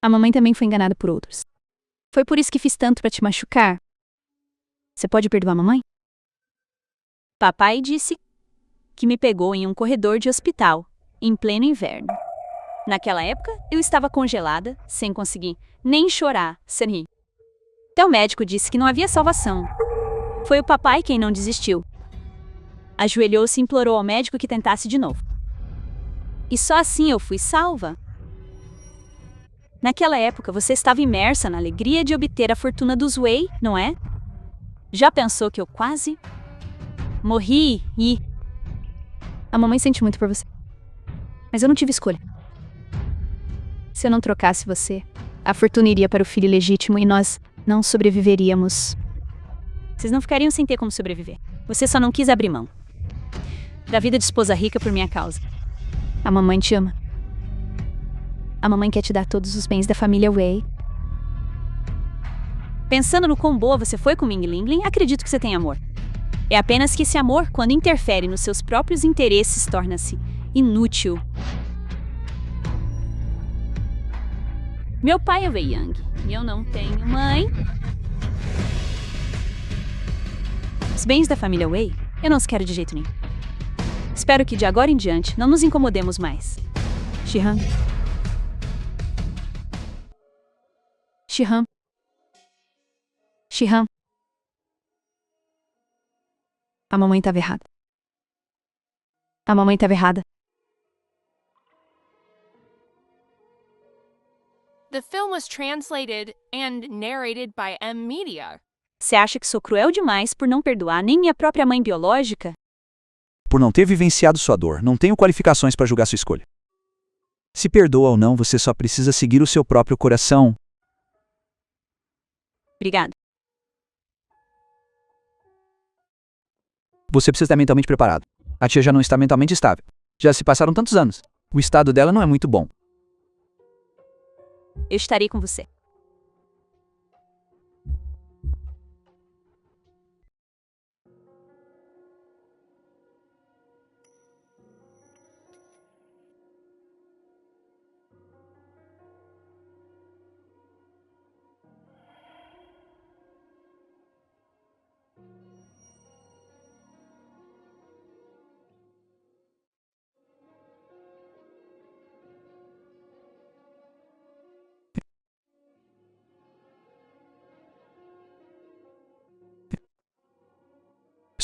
A mamãe também foi enganada por outros. Foi por isso que fiz tanto para te machucar. Você pode perdoar a mamãe? Papai disse que me pegou em um corredor de hospital, em pleno inverno. Naquela época, eu estava congelada, sem conseguir nem chorar, sem rir. Até o médico disse que não havia salvação. Foi o papai quem não desistiu. Ajoelhou-se e implorou ao médico que tentasse de novo. E só assim eu fui salva. Naquela época, você estava imersa na alegria de obter a fortuna dos Wei, não é? Já pensou que eu quase morri e... A mamãe sente muito por você. Mas eu não tive escolha. Se eu não trocasse você, a fortuna iria para o filho legítimo e nós não sobreviveríamos. Vocês não ficariam sem ter como sobreviver. Você só não quis abrir mão da vida de esposa rica por minha causa. A mamãe te ama. A mamãe quer te dar todos os bens da família Wei. Pensando no quão boa você foi com Ming Lingling, acredito que você tem amor. É apenas que esse amor, quando interfere nos seus próprios interesses, torna-se inútil. Meu pai é Wei Yang e eu não tenho mãe. Os bens da família Wei, eu não os quero de jeito nenhum. Espero que de agora em diante não nos incomodemos mais. Shihan. Shihan. Shihan. A mamãe estava errada. A mamãe estava errada. The film was translated and narrated by M Media. Você acha que sou cruel demais por não perdoar nem minha própria mãe biológica? Por não ter vivenciado sua dor, não tenho qualificações para julgar sua escolha. Se perdoa ou não, você só precisa seguir o seu próprio coração. Obrigada. Você precisa estar mentalmente preparado. A tia já não está mentalmente estável. Já se passaram tantos anos. O estado dela não é muito bom. Eu estarei com você.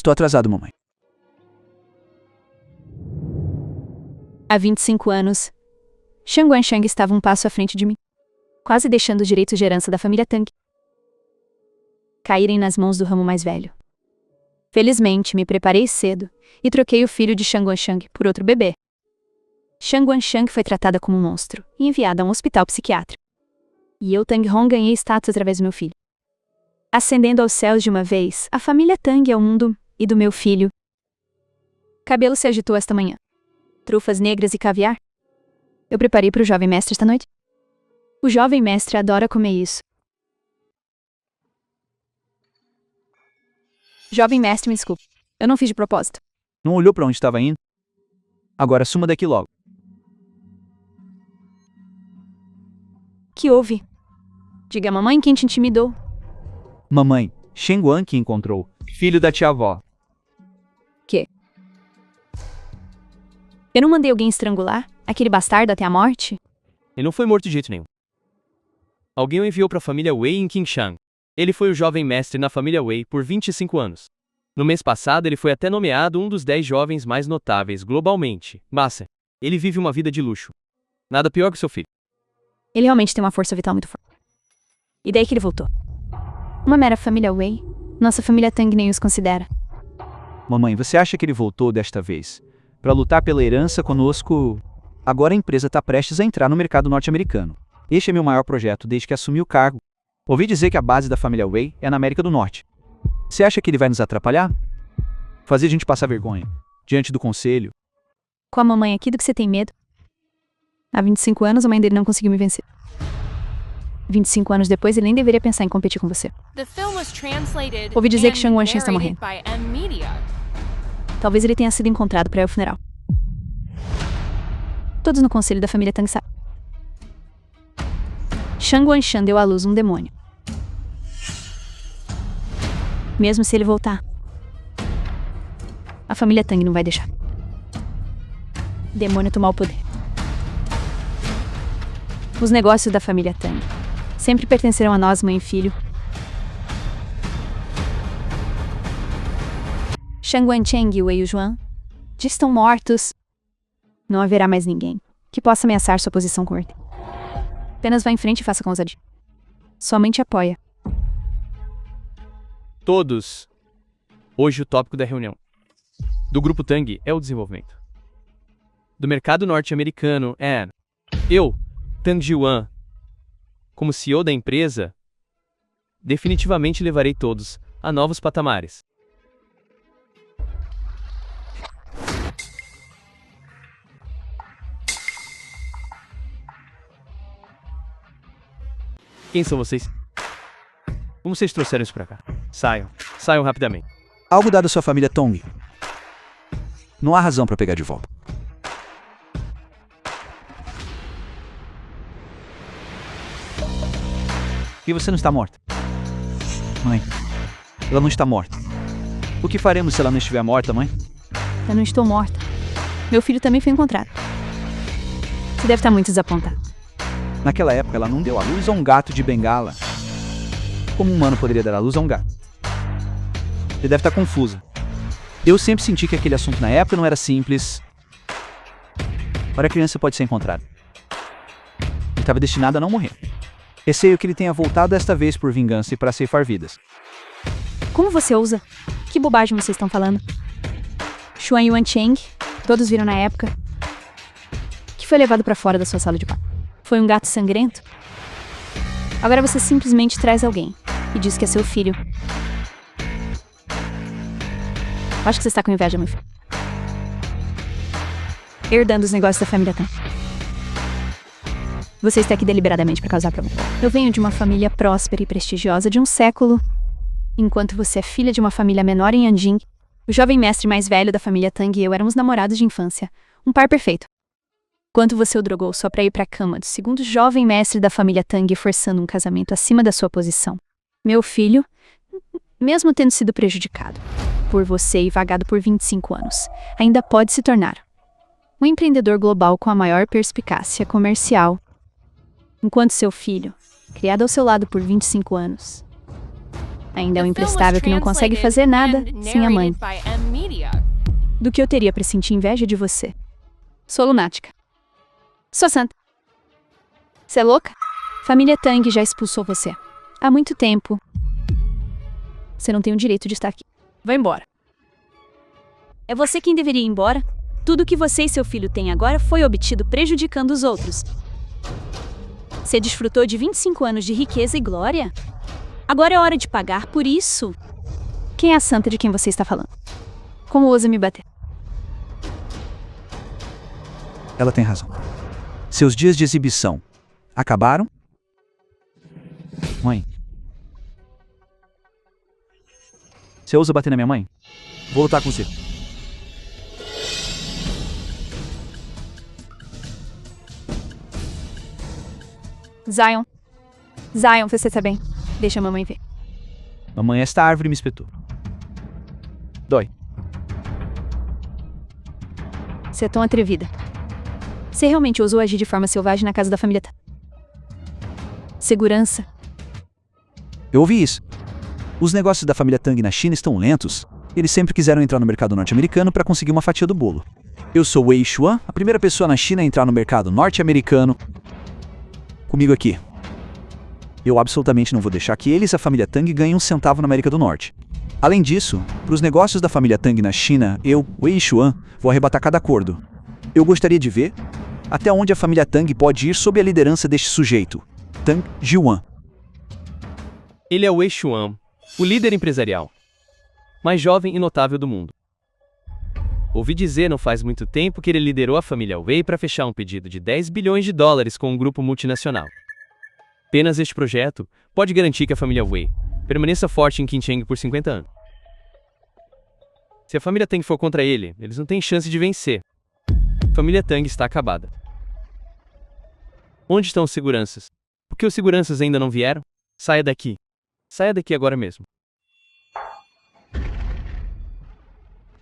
Estou atrasado, mamãe. Há 25 anos, Shang Guanshang estava um passo à frente de mim, quase deixando os direitos de herança da família Tang caírem nas mãos do ramo mais velho. Felizmente, me preparei cedo e troquei o filho de Shang Guanshang por outro bebê. Shang Guanshang foi tratada como um monstro e enviada a um hospital psiquiátrico. E eu, Tang Hong, ganhei status através do meu filho. Ascendendo aos céus de uma vez, a família Tang é o mundo e do meu filho. Cabelo se agitou esta manhã. Trufas negras e caviar. Eu preparei para o jovem mestre esta noite. O jovem mestre adora comer isso. Jovem mestre, me desculpe. Eu não fiz de propósito. Não olhou para onde estava indo? Agora suma daqui logo. Que houve? Diga à mamãe quem te intimidou. Mamãe, Shen Guan que encontrou. Filho da tia-avó. Que? Eu não mandei alguém estrangular aquele bastardo até a morte? Ele não foi morto de jeito nenhum. Alguém o enviou para a família Wei em Qingshan. Ele foi o jovem mestre na família Wei por 25 anos. No mês passado, ele foi até nomeado um dos 10 jovens mais notáveis globalmente. Massa, ele vive uma vida de luxo. Nada pior que seu filho. Ele realmente tem uma força vital muito forte. E daí que ele voltou. Uma mera família Wei, nossa família Tang nem os considera. Mamãe, você acha que ele voltou desta vez para lutar pela herança conosco? Agora a empresa está prestes a entrar no mercado norte-americano. Este é meu maior projeto desde que assumi o cargo. Ouvi dizer que a base da família Wei é na América do Norte. Você acha que ele vai nos atrapalhar? Fazer a gente passar vergonha diante do conselho? Com a mamãe aqui, do que você tem medo? Há 25 anos, a mãe dele não conseguiu me vencer. 25 anos depois, ele nem deveria pensar em competir com você. The film was translated Ouvi dizer que and Shang Guanxin está narrated morrendo. by M Media. Talvez ele tenha sido encontrado para ir ao funeral. Todos no conselho da família Tang sabem. Shang Guanxin deu à luz um demônio. Mesmo se ele voltar, a família Tang não vai deixar. Demônio tomar o poder. Os negócios da família Tang sempre pertencerão a nós, mãe e filho. Shang Guancheng e Wei Yuan já estão mortos. Não haverá mais ninguém que possa ameaçar sua posição com ordem. Apenas vá em frente e faça com ousadia. Sua mãe te apoia. Todos. Hoje o tópico da reunião do Grupo Tang é o desenvolvimento do mercado norte-americano. Eu, Tang Ji-wan, como CEO da empresa, definitivamente levarei todos a novos patamares. Quem são vocês? Como vocês trouxeram isso pra cá? Saiam. Saiam rapidamente. Algo dado à sua família Tong. Não há razão para pegar de volta. E você não está morta? Mãe, ela não está morta. O que faremos se ela não estiver morta, mãe? Eu não estou morta. Meu filho também foi encontrado. Você deve estar muito desapontado. Naquela época, ela não deu à luz a um gato de bengala. Como um humano poderia dar à luz a um gato? Você deve estar confusa. Eu sempre senti que aquele assunto na época não era simples. Ora, a criança pode ser encontrada. Ele estava destinado a não morrer. Receio que ele tenha voltado desta vez por vingança e para ceifar vidas. Como você ousa? Que bobagem vocês estão falando? Xuan Yuan Cheng, todos viram na época, que foi levado para fora da sua sala de parto. Foi um gato sangrento? Agora você simplesmente traz alguém e diz que é seu filho. Acho que você está com inveja, meu filho. Herdando os negócios da família Tang. Você está aqui deliberadamente para causar problema. Eu venho de uma família próspera e prestigiosa de um século, enquanto você é filha de uma família menor em Anjing. O jovem mestre mais velho da família Tang e eu éramos namorados de infância. Um par perfeito. Quanto você o drogou só para ir para a cama do segundo jovem mestre da família Tang, forçando um casamento acima da sua posição. Meu filho, mesmo tendo sido prejudicado por você e vagado por 25 anos, ainda pode se tornar um empreendedor global com a maior perspicácia comercial. Enquanto seu filho, criado ao seu lado por 25 anos, ainda é um imprestável que não consegue fazer nada sem a mãe. Do que eu teria para sentir inveja de você? Sou lunática. Sou santa. Você é louca? Família Tang já expulsou você. Há muito tempo. Você não tem o direito de estar aqui. Vá embora. É você quem deveria ir embora? Tudo que você e seu filho têm agora foi obtido prejudicando os outros. Você desfrutou de 25 anos de riqueza e glória? Agora é hora de pagar por isso. Quem é a santa de quem você está falando? Como ousa me bater? Ela tem razão. Seus dias de exibição acabaram? Mãe. Você ousa bater na minha mãe? Vou lutar com você. Zion. Zion, você está bem? Deixa a mamãe ver. Mamãe, esta árvore me espetou. Dói. Você é tão atrevida. Você realmente ousou agir de forma selvagem na casa da família Tang? Segurança. Eu ouvi isso. Os negócios da família Tang na China estão lentos. Eles sempre quiseram entrar no mercado norte-americano para conseguir uma fatia do bolo. Eu sou Wei Xuan, a primeira pessoa na China a entrar no mercado norte-americano. Comigo aqui. Eu absolutamente não vou deixar que eles, a família Tang, ganhem um centavo na América do Norte. Além disso, para os negócios da família Tang na China, eu, Wei Xuan, vou arrebatar cada acordo. Eu gostaria de ver até onde a família Tang pode ir sob a liderança deste sujeito, Tang Ji-wan. Ele é o Wei Xuan, o líder empresarial mais jovem e notável do mundo. Ouvi dizer não faz muito tempo que ele liderou a família Wei para fechar um pedido de 10 bilhões de dólares com um grupo multinacional. Apenas este projeto pode garantir que a família Wei permaneça forte em Qincheng por 50 anos. Se a família Tang for contra ele, eles não têm chance de vencer. A família Tang está acabada. Onde estão os seguranças? Por que os seguranças ainda não vieram? Saia daqui. Saia daqui agora mesmo.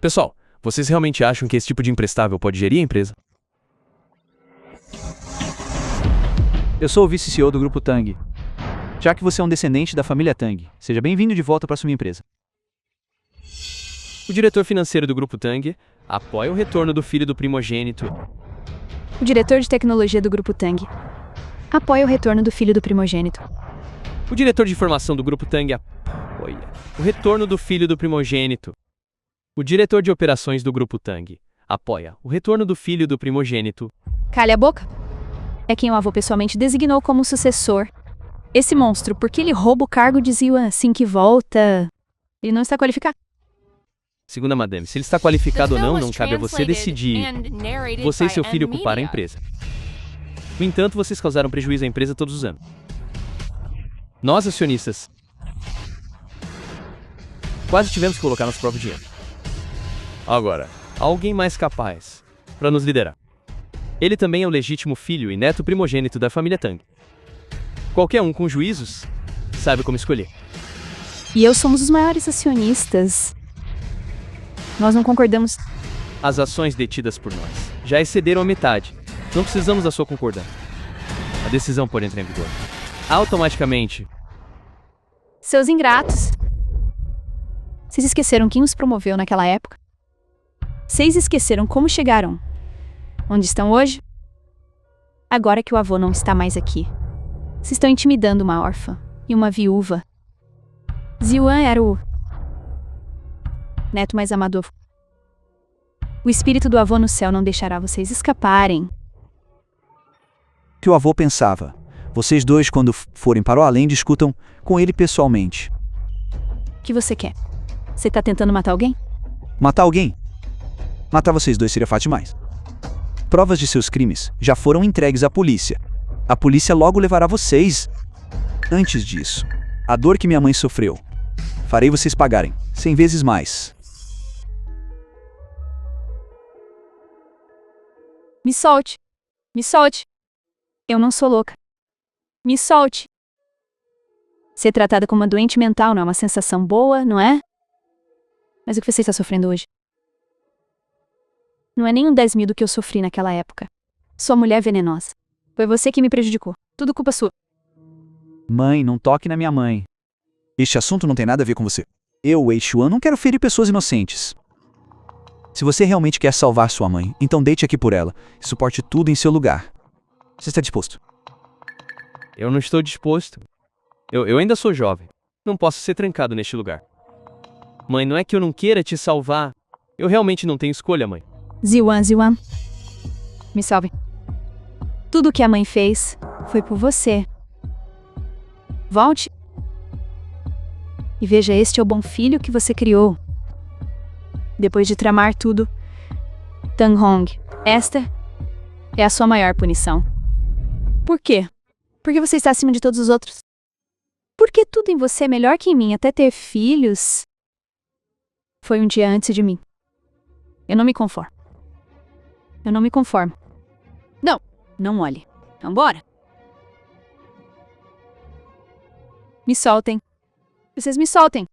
Pessoal, vocês realmente acham que esse tipo de imprestável pode gerir a empresa? Eu sou o vice-CEO do Grupo Tang. Já que você é um descendente da família Tang, seja bem-vindo de volta para sua empresa. O diretor financeiro do Grupo Tang apoia o retorno do filho do primogênito. O diretor de tecnologia do Grupo Tang Apoia o retorno do filho do primogênito. O diretor de informação do Grupo Tang apoia o retorno do filho do primogênito. O diretor de operações do Grupo Tang apoia o retorno do filho do primogênito. Calha a boca. É quem o avô pessoalmente designou como sucessor. Esse monstro, porque ele rouba o cargo de Ziwan assim que volta. Ele não está qualificado. Segundo a madame, se ele está qualificado ou The film não, was cabe a você translated decidir. and narrated Você e by seu filho M ocuparam a Media. empresa. No entanto, vocês causaram prejuízo à empresa todos os anos. Nós, acionistas, quase tivemos que colocar nosso próprio dinheiro. Agora, há alguém mais capaz para nos liderar. Ele também é o legítimo filho e neto primogênito da família Tang. Qualquer um com juízos sabe como escolher. E eu somos os maiores acionistas. Nós não concordamos. As ações detidas por nós já excederam a metade. Não precisamos da sua concordância. A decisão pode entrar em vigor automaticamente. Seus ingratos. Vocês esqueceram quem os promoveu naquela época? Vocês esqueceram como chegaram? Onde estão hoje? Agora que o avô não está mais aqui. Vocês estão intimidando uma órfã e uma viúva. Ziwan era o neto mais amado. O espírito do avô no céu não deixará vocês escaparem. O que o avô pensava? Vocês dois, quando forem para o além, discutam com ele pessoalmente. O que você quer? Você tá tentando matar alguém? Matar alguém? Matar vocês dois seria fácil demais. Provas de seus crimes já foram entregues à polícia. A polícia logo levará vocês. Antes disso, a dor que minha mãe sofreu, farei vocês pagarem 100 vezes mais. Me solte. Me solte. Eu não sou louca. Me solte. Ser tratada como uma doente mental não é uma sensação boa, não é? Mas o que você está sofrendo hoje? Não é nem um 10 mil do que eu sofri naquela época. Sua mulher venenosa. Foi você que me prejudicou. Tudo culpa sua. Mãe, não toque na minha mãe. Este assunto não tem nada a ver com você. Eu, Wei Xuan, não quero ferir pessoas inocentes. Se você realmente quer salvar sua mãe, então deite aqui por ela e suporte tudo em seu lugar. Você está disposto? Eu não estou disposto. Eu ainda sou jovem. Não posso ser trancado neste lugar. Mãe, não é que eu não queira te salvar. Eu realmente não tenho escolha, mãe. Ziwan. Me salve. Tudo o que a mãe fez foi por você. Volte. E veja, este é o bom filho que você criou. Depois de tramar tudo, Tang Hong, esta é a sua maior punição. Por quê? Porque você está acima de todos os outros. Porque tudo em você é melhor que em mim, até ter filhos. Foi um dia antes de mim. Eu não me conformo. Eu não me conformo. Não olhe. Vambora. Me soltem. Vocês me soltem.